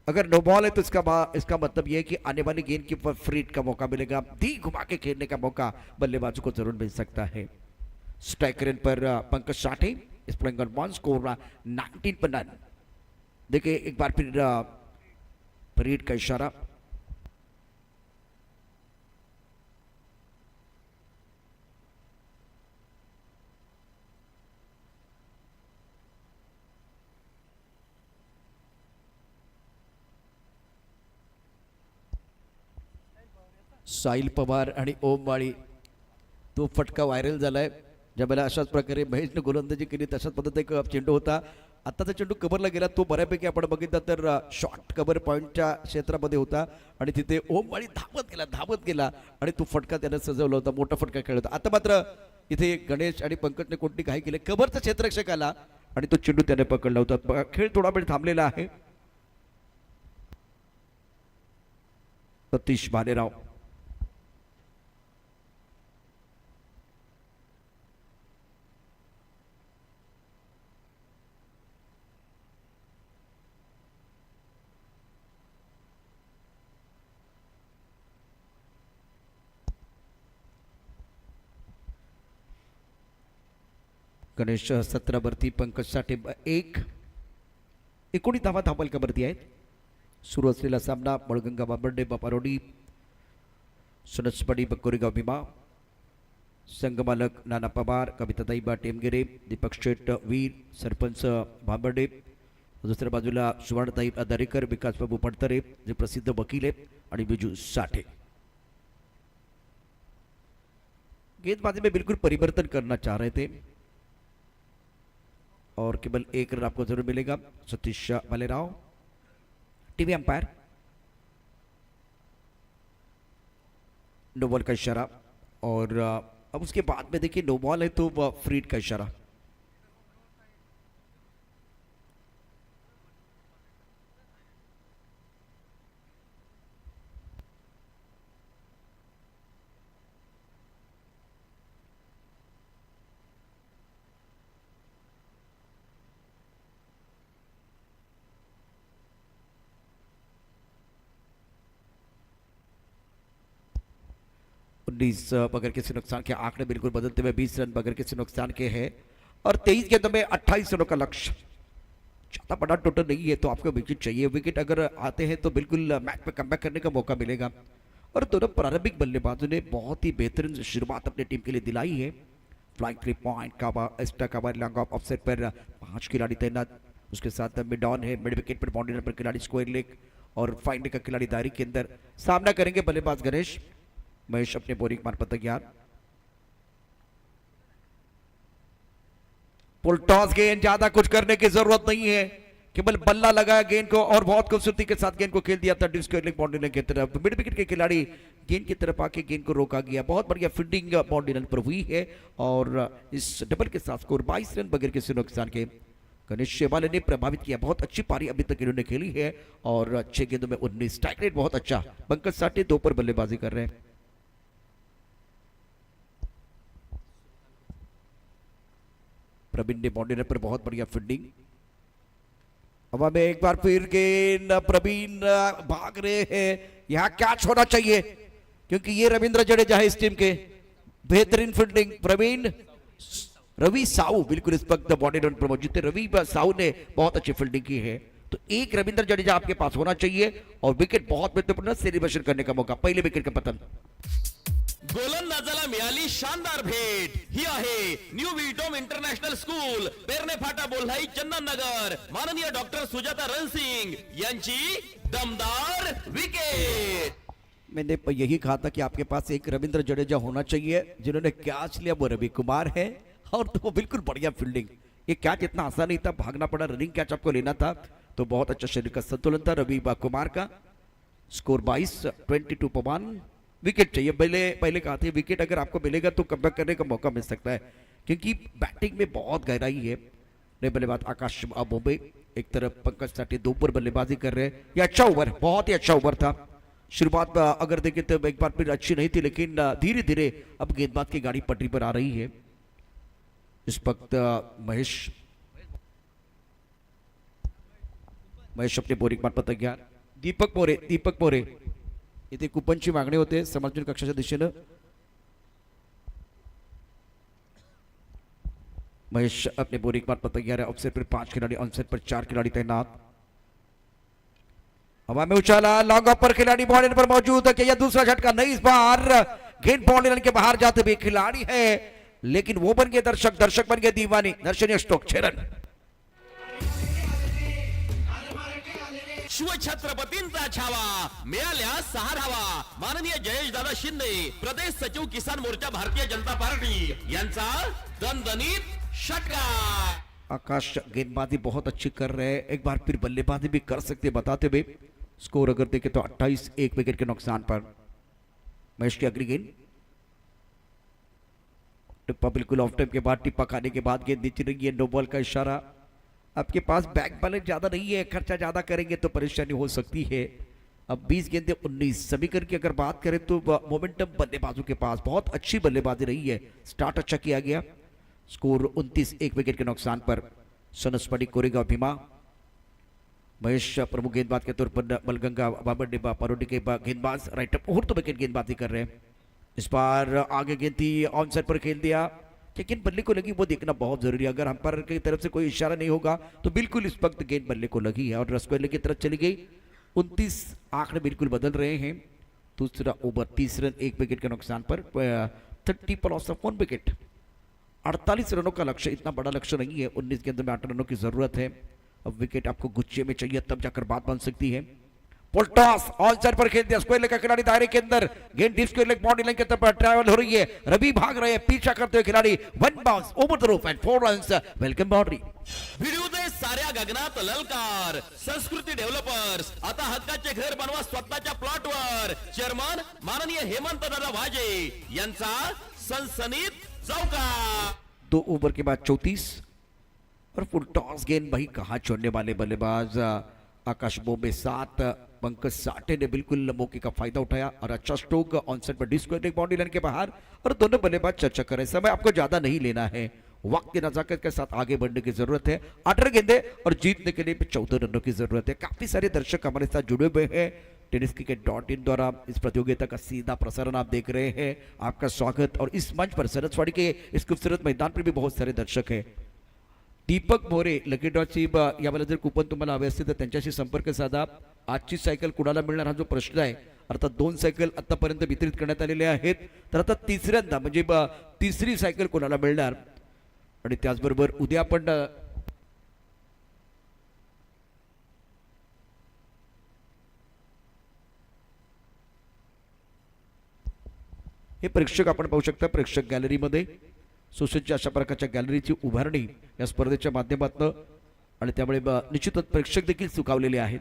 अगर नो बॉल है तो इसका मतलब यह है कि आने वाली गेंद के ऊपर फ्री हिट का मौका मिलेगा, दी घुमा के खेलने का मौका बल्लेबाजों को जरूर मिल सकता है। Strike rate per Pankaj Sathe is playing on one, score 19 per run. देखिए एक बार फिर फ्री हिट का इशारा। साहिल पवार आणि ओम माळी तो फटका व्हायरल झालाय. ज्यावेळेला अशाच प्रकारे महेशने गोलंदाजी केली तशाच पद्धतीने एक चेंडू होता. आताचा चेंडू कव्हरला गेला तो बऱ्यापैकी आपण बघितलं तर शॉर्ट कव्हर पॉईंटच्या क्षेत्रामध्ये होता आणि तिथे ओम माळी धावत गेला आणि तो फटका त्याने सजवला होता. मोठा फटका खेळला होता. आता मात्र इथे गणेश आणि पंकजने कोणती काही केले, कव्हरचा क्षेत्ररक्षक आला आणि तो चेंडू त्याने पकडला होता. खेळ थोडा वेळ थांबलेला आहे. सतीश भालेराव गणेश 17 वरती, पंकज साठे 1. 19 धावा धावलकावरती आहेत. सुरू असलेला सामना मळगंगा बाबर्डे बापारोडी सुनसपडी कोरेगाव भीमा. संघमालक नाना पवार, कविताताई टेमगिरे, दीपक शेट वीर, सरपंच बाबर्डे. दुसऱ्या बाजूला सुवर्णताई दरेकर, विकासबाबू पडतरे जे प्रसिद्ध वकील आहेत आणि बिजू साठे. गेंदबाजी में बिल्कुल परिवर्तन करना चाह रहे थे और केवल 1 रन आपको जरूर मिलेगा. Satish Bhalerao TV umpire. No ball का इशारा। और अब उसके बाद में देखिए नो बॉल है तो फ्रीड का इशारा। उन्नीस बगैर किसी नुकसान के आंकड़े बिल्कुल बदलते हुए 20 रन बगैर किसी नुकसान के हैं और 23 गेंदों में 28 रनों का लक्ष्य। ज्यादा बड़ा टोटल नहीं है तो आपको विकेट चाहिए। विकेट अगर आते हैं तो बिल्कुल मैच में कमबैक करने का मौका मिलेगा। और दोनों प्रारंभिक बल्लेबाजों ने बहुत ही बेहतरीन शुरुआत अपनी टीम के लिए दिलाई है। Flying 3 point cover, extra cover, long off offside पर 5 खिलाड़ी तैनात। उसके साथ मिड ऑन है, मिड विकेट पर बाउंड्री पर खिलाड़ी, स्क्वायर लेग और फाइंड का खिलाड़ी दायरे के अंदर सामना करेंगे बल्लेबाज गणेश। महेश अपने बोरिंग मार्ग पर तैयार। पुल टॉस गेंद, ज्यादा कुछ करने की जरूरत नहीं है, केवल बल्ला लगाया गेंद को और बहुत खूबसूरती के साथ गेंद को खेल दिया था डिस्क्वायर बाउंड्री लाइन की तरफ। मिड विकेट के खिलाड़ी गेंद की तरफ आके गेंद को रोका गया। बहुत बढ़िया फील्डिंग बाउंड्री लाइन पर हुई है और इस डबल के साथ स्कोर 22 रन बगैर किसी नुकसान के। गणेश शेवाले ने प्रभावित किया। बहुत अच्छी पारी अभी तक इन्होंने खेली है और 6 गेंदों में 19। स्ट्राइक रेट बहुत अच्छा। पंकज साठे 2 पर बल्लेबाजी कर रहे हैं। प्रवीण ने बाउंड्री पर बहुत बढ़िया फील्डिंग। हवा में एक बार फिर गेंद, प्रवीण भाग रहे हैं। यहां कैच होना चाहिए क्योंकि ये रविंद्र जडेजा है इस टीम के। बेहतरीन फील्डिंग प्रवीण। रवि साहू बिल्कुल इस वक्त बाउंड्री पर मौजूद थे। रवि साहू ने बहुत अच्छी फील्डिंग की है। तो एक रविंद्र जडेजा आपके पास होना चाहिए और विकेट बहुत महत्वपूर्ण सेलिब्रेशन करने का मौका। पहले विकेट का पतन। गोलंदाजाला मिळाली शानदार भेट। ही आहे न्यू विटोम इंटरनॅशनल स्कूल, पेरणे फाटा, बोल्हाई, चंदननगर। माननीय डॉक्टर सुजाता रणसिंग यांची दमदार विकेट। मैंने यही कहा था कि आपके पास एक रविंद्र जडेजा होना चाहिए। जिन्होंने कैच लिया वो रवि कुमार है और तो वो बिल्कुल बढ़िया फील्डिंग। ये कैच इतना आसान नहीं था, भागना पड़ा, रनिंग कैच आपको लेना था। तो बहुत अच्छा शरीर का संतुलन था रवि कुमार का। स्कोर 22, 22 पर 1। विकेट चाहिए। पहले कहा था विकेट अगर आपको मिलेगा तो कमबैक करने का मौका मिल सकता है क्योंकि बैटिंग में बहुत गहराई है। नए बल्लेबाज आकाश बोबे एक तरफ, पंकज साठे 2 पर बल्लेबाजी कर रहे हैं। यह अच्छा ओवर, बहुत ही अच्छा ओवर था। शुरुआत अगर देखें तो एक बार फिर अच्छी नहीं थी लेकिन धीरे धीरे अब गेंदबाज की गाड़ी पटरी पर आ रही है। इस वक्त महेश अपने बोरिंग मार्ग पर तैयार। दीपक मोरे इथे कुपनची मागणी होते समालोचन कक्षाच्या दिशेनं। महेश अपने बोरिंग मार्ग पर तैयार है। ऑफसेट पर 5 खिलाड़ी, ऑनसेट पर 4 खिलाड़ी तैनात। हवा में उछाला, लॉन्ग ऑफ पर खिलाड़ी बाउंड्री पर मौजूद है। क्या दूसरा झटका नहीं? इस बार गेंद बाउंड्री लाइन के बाहर जाते हुए खिलाड़ी है लेकिन वो बन गए दर्शक बन गए दीवानी। दर्शनीय स्ट्रोक 6 रन। शिवछत्रपतींचा छावा, मिळाल्या 6 धावा। माननीय जयेश दादा शिंदे, प्रदेश सचिव किसान मोर्चा भारतीय जनता पार्टी यांचा दणदणीत षटकार। आकाश गेंदबाजी बहुत अच्छी कर रहे हैं, एक बार फिर बल्लेबाजी भी कर सकते बताते हुए। स्कोर अगर देखें तो 28, 1 विकेट के नुकसान पर। महेश की अगली गेंद, टिप्पा बिल्कुल ऑफ टाइम के बाद, टिप्पा खाने के बाद गेंद नीचे रही है। नो बॉल का इशारा। आपके पास बैक बैलेंस ज्यादा नहीं है, खर्चा ज्यादा करेंगे तो परेशानी हो सकती है। अब 20 गेंदे 19। समीकरण की अगर बात करें तो मोमेंटम बल्लेबाजों के पास बहुत अच्छी बल्लेबाजी रही है। स्टार्ट अच्छा किया गया। स्कोर 29, 1 विकेट के नुकसान पर। सनसपड़ी कोरेगांव भीमा। महेश प्रमुख गेंदबाज के तौर पर मलगंगा बाबर डिब्बा परोडी के गेंदबाज राइट अप और तो विकेट गेंदबाजी कर रहे हैं। इस बार आगे गेंद थी, ऑन साइड पर खेल दिया, लेकिन बल्ले को लगी वो देखना बहुत जरूरी है। अगर अंपायर की तरफ से कोई इशारा नहीं होगा तो बिल्कुल इस वक्त गेंद बल्ले को लगी है और रसबल्ले की तरफ चली गई। 29 आंकड़े बिल्कुल बदल रहे हैं। दूसरा ओवर 30 रन 1 विकेट के नुकसान पर। 30 पर लॉस ऑफ 1 विकेट। 48 रनों का लक्ष्य इतना बड़ा लक्ष्य नहीं है। 19 के अंदर में 8 रनों की जरूरत है। अब विकेट आपको गुच्छे में चाहिए तब जाकर बात बन सकती है। पोल्टॉस ऑन साइड पर खेल दिया, स्क्वायर लेग का खिलाड़ी दायरे के अंदर, गेंद deep square leg boundary line के तरफ ट्रैवल हो रही है। रवि भाग रहे हैं, पीछा करते हुए खिलाड़ी, 1 bounce over the roof and 4 runs. Welcome boundary. भिडू दे साऱ्या गगनात ललकार. संस्कृती डेव्हलपर्स आता हक्काचे घर बनवा स्वतःच्या प्लॉटवर. चेअरमन माननीय हेमंत दादा वाजे यांचा सनसनीत चौकार. 2 ओवर के बाद 34 और फुल टॉस गेंद वही कहा छोड़ने वाले बल्लेबाज आकाश बोबे 7. पंकज साठे ने बिल्कुल मौके का फायदा उठाया और अच्छा स्ट्रोक ऑन सेट पर डिस्क्वालिफाइंग बाउंड्री लाइन के बाहर. और दोनों बल्लेबाज चर्चा कर रहे हैं. समय आपको ज्यादा नहीं लेना है, वक्त की नजाकत के साथ आगे बढ़ने की जरूरत है. 18 गेंदे और जीतने के लिए 14 रनों की जरूरत है. काफी सारे दर्शक हमारे साथ जुड़े हुए हैं. टेनिस क्रिकेट .in द्वारा इस प्रतियोगिता का सीधा प्रसारण आप देख रहे हैं. आपका स्वागत. और इस मंच पर सरसवाड़ी के इस खूबसूरत मैदान पर भी बहुत सारे दर्शक हैं. दीपक मोरे लकी ड्रॉची यावेळेला जर कुपन तुम्हाला हवे असतील तर त्यांच्याशी संपर्क साधा. आजची सायकल कुणाला मिळणार हा जो प्रश्न आहे, अर्थात 2 सायकल आतापर्यंत वितरित करण्यात आलेले आहेत. तर आता तिसऱ्यांदा म्हणजे तिसरी सायकल कोणाला मिळणार. आणि त्याचबरोबर उद्या आपण हे प्रेक्षक आपण पाहू शकता प्रेक्षक गॅलरीमध्ये सुसज्ज अशा प्रकारच्या गॅलरीची उभारणी या स्पर्धेच्या माध्यमातून. आणि त्यामुळे निश्चितच प्रेक्षक देखील सुखावलेले आहेत.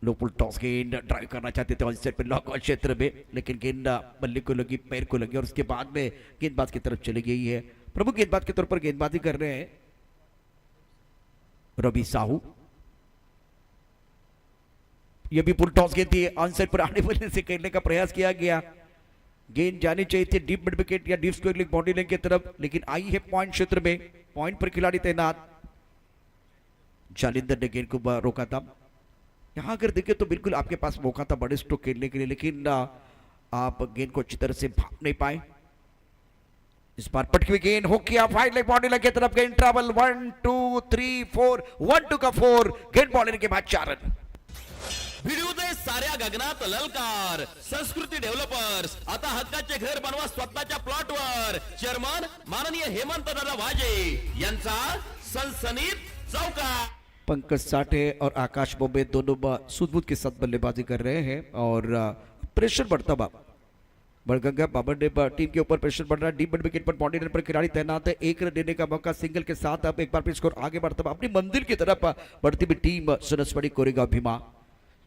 लो पुल टॉस गेंद ड्राइव करना चाहते थे ऑन सेट पे लॉक क्षेत्र में, लेकिन गेंद बल्ले को लगी, पैर को लगी और उसके बाद में गेंदबाज की तरफ चली गई है. प्रमुख गेंदबाज के तौर पर गेंदबाजी कर रहे हैं रवि साहू. ये भी पुल टॉस गेंद थी, ऑन साइड पर आने वाले से खेलने का प्रयास किया गया. गेंद जानी चाहिए थी डीप मिड विकेट या deep square leg boundary line की तरफ, लेकिन आई है पॉइंट क्षेत्र में. पॉइंट पर खिलाड़ी तैनात. जालिंदर ने गेंद को रोका था. यहां अगर देखें तो बिल्कुल आपके पास मौका था बड़े स्ट्रोक खेलने के लिए, लेकिन आप गेंद को अच्छी तरह से भाग नहीं पाए. इस बार पटकी हुई गेंद हो किया फाइट लेग बाउंड्री लाइन की तरफ. गेंद ट्रैवल 1 2 3 4 1 2 का 4. गेंद बॉलिंग के बाद 4 रन. भिडू दे साऱ्या गगनात ललकार. संस्कृती डेव्हलपर्स आता हक्काचे घर बनवा स्वतःच्या प्लॉटवर. चेअरमन माननीय हेमंत दादा वाजे यांचा सनसनीत चौकार. पंकज साठे और आकाश बोबे दोनों सूझबूझ के साथ बल्लेबाजी कर रहे हैं और प्रेशर बढ़ता बा. बड़गंगा बाबर ने टीम के ऊपर प्रेशर बढ़ रहा है. डीप मिड विकेट पर बाउंड्री लाइन पर खिलाड़ी तैनात है. 1 रन देने का मौका सिंगल के साथ अब एक बार फिर स्कोर आगे बढ़ता अपनी मंजिल की तरफ बढ़ती हुई टीम सनसवाड़ी कोरेगाव भीमा.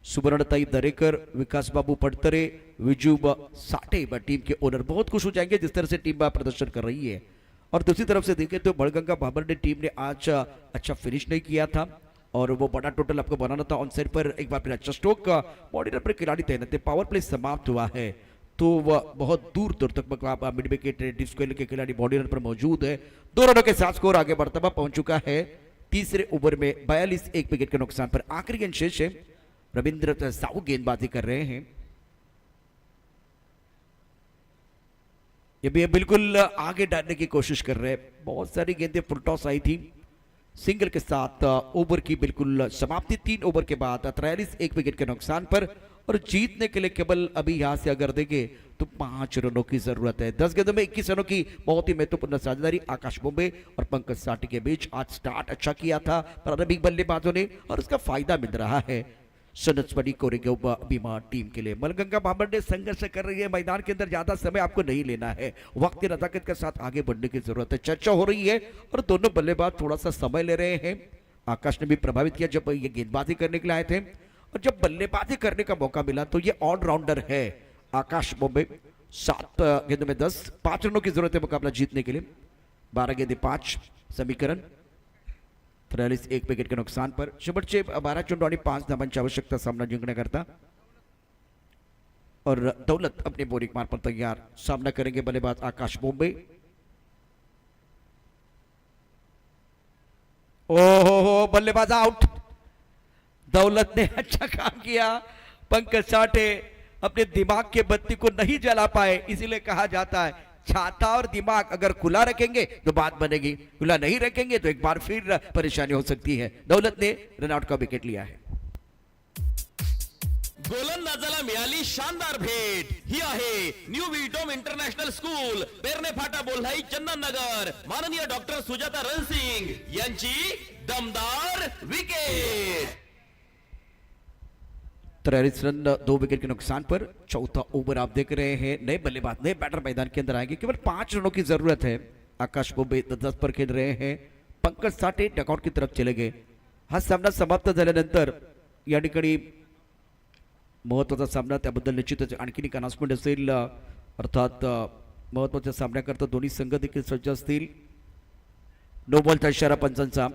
सुवर्णताई दरेकर, विकास बाबू पटतरे, विजू साठे टीम के ओनर बहुत खुश हो जाएंगे जिस तरह से टीम प्रदर्शन कर रही है. और दूसरी तरफ से देखें तो बड़गंगा बाबर ने टीम ने आज अच्छा फिनिश नहीं किया था और वो बड़ा टोटल आपको बनाना था. ऑन साइड पर एक बार फिर अच्छा स्ट्रोक बॉडी पर खिलाड़ी तैनात है. पावर प्ले समाप्त हुआ है तो वह बहुत दूर दूर तक मिड विकेट डिस्क्वालिफाई के खिलाड़ी बॉडी रन पर मौजूद है. 2 रनों के साथ स्कोर आगे बढ़ता हुआ पहुंच चुका है. तीसरे ओवर में 42 1 विकेट के नुकसान पर आखिरी गेंद शेष है. रविंद्र साहू गेंदबाजी कर रहे हैं. ये भी बिल्कुल आगे डालने की कोशिश कर रहे हैं. बहुत सारी गेंदें फुल टॉस आई थी. सिंगल के साथ ओवर की बिल्कुल समाप्ति 3 ओवर के बाद 43 1 विकेट के नुकसान पर. और जीतने के लिए केवल अभी यहां से अगर देखें तो 5 रनों की जरूरत है. 10 गेंदों में 21 रनों की बहुत ही महत्वपूर्ण साझेदारी आकाश बोबे और पंकज साठी के बीच. आज स्टार्ट अच्छा किया था प्रारंभिक बल्लेबाजों ने और उसका फायदा मिल रहा है सनसवाड़ी कोरेगाव भीमा टीम के लिए. मलगंगा बाबर ने संघर्ष कर रही है मैदान के अंदर. ज्यादा समय आपको नहीं लेना है, वक्त की नजाकत के साथ आगे बढ़ने की जरूरत है. चर्चा हो रही है और दोनों बल्लेबाज थोड़ा सा समय ले रहे हैं. आकाश ने भी प्रभावित किया जब ये गेंदबाजी करने के लिए आए थे और जब बल्लेबाजी करने का मौका मिला तो ये ऑलराउंडर है आकाश बोबे. 7 गेंदों में 10, 5 रनों की जरूरत है मुकाबला जीतने के लिए. 12 गेंदे 5 समीकरण. 43 1 विकेट के नुकसान पर शेवटचे 12 चेंडू आणि 5 धावांची आवश्यकता सामना जिंकण्याकरता. और दौलत अपने बोरिंग मार पर तैयार. सामना करेंगे बल्लेबाज आकाश बोबे. ओहो बल्लेबाज आउट. दौलत ने अच्छा काम किया. पंकज साठे अपने दिमाग के बत्ती को नहीं जला पाए. इसीलिए कहा जाता है छाता और दिमाग अगर खुला रखेंगे तो बात बनेगी, खुला नहीं रखेंगे तो एक बार फिर परेशानी हो सकती है. दौलत ने रनआउट का विकेट लिया है. गोलंदाजाला मिळाली शानदार भेट. ही आहे न्यू विटोम इंटरनॅशनल स्कूल, पेरणे फाटा, बोल्हाई, चंदननगर. माननीय डॉक्टर सुजाता रणसिंग यांची दमदार विकेट. 43 रन 2 विकेट के नुकसान पर. चौथा ओवर आप देख रहे हैं. नए बल्लेबाज नए बैटर मैदान के अंदर आएंगे. केवल 5 रनों की जरूरत है. आकाश बोबे 10 पर खेल रहे हैं. पंकज साठे डकआउट की तरफ चले गए. हा सामना समाप्त झाल्यानंतर या ठिकाणी महत्वाचा सामना, त्याबद्दल निश्चितच आणखीन एक अनाउन्समेंट असेल. अर्थात महत्वाच्या सामन्याकरता दोन्ही संघ देखील सज्ज असतील. नो बॉलचा इशारा पंचांचा.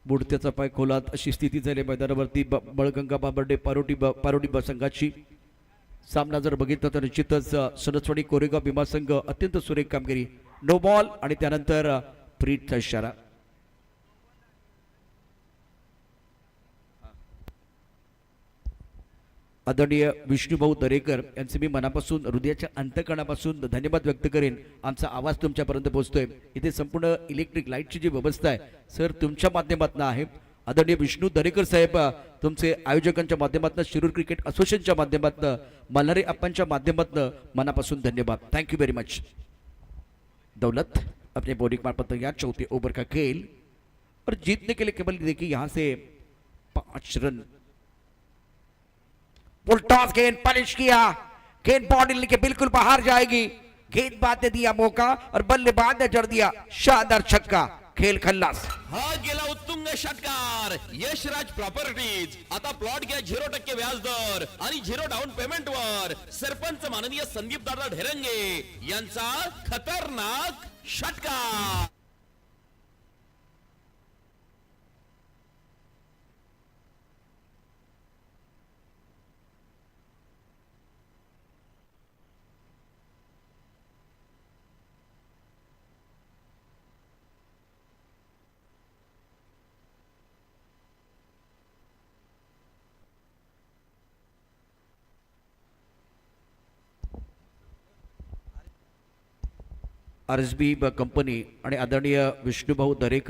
बुडत्याचा पाय खोलात अशी स्थिती झाली मैदानावरती. बळगंगा बाबर्डे पारोडी संघाची. सामना जर बघितला तर निश्चितच सनसवाडी कोरेगाव भीमा संघ अत्यंत सुरेख कामगिरी. नो बॉल आणि त्यानंतर फ्रीचा इशारा. आदरणीय विष्णुभाऊ दरेकर यांचे मी मनापासून हृदयाच्या अंतकणापासून धन्यवाद व्यक्त करेन. आमचा आवाज तुमच्यापर्यंत पोहोचतोय. इथे संपूर्ण इलेक्ट्रिक लाईटची जी व्यवस्था आहे सर तुमच्या माध्यमातून आहे. आदरणीय विष्णू दरेकर साहेब, तुमचे आयोजकांच्या माध्यमातून, शिरूर क्रिकेट असोसिएशनच्या माध्यमातून, मल्हारी अप्पांच्या माध्यमातून मनापासून धन्यवाद. Thank you very much. Daulat अपने बॉलिंग मार्फत तैयार. चौथे ओवर का खेल और जीतने के लिए केवल देखिए यहाँ से 5 रन. फुल टॉस, गेंद पॉलिश किया, गेंद बॉडी लेके बिल्कुल बाहर जाएगी. गेंदबाज ने दिया मौका और बल्लेबाज ने जड़ दिया शानदार छक्का. खेल खल्लास. हा गेला उत्तुंग षटकार. यशराज प्रॉपर्टीज आता प्लॉट घ्या 0% व्याजदर आणि 0 डाऊन पेमेंट वर. सरपंच माननीय संदीप दादा ढेरंगे यांचा खतरनाक षटकार. RSB कंपनी आणि आदरणीय विष्णुभाऊ दरेकर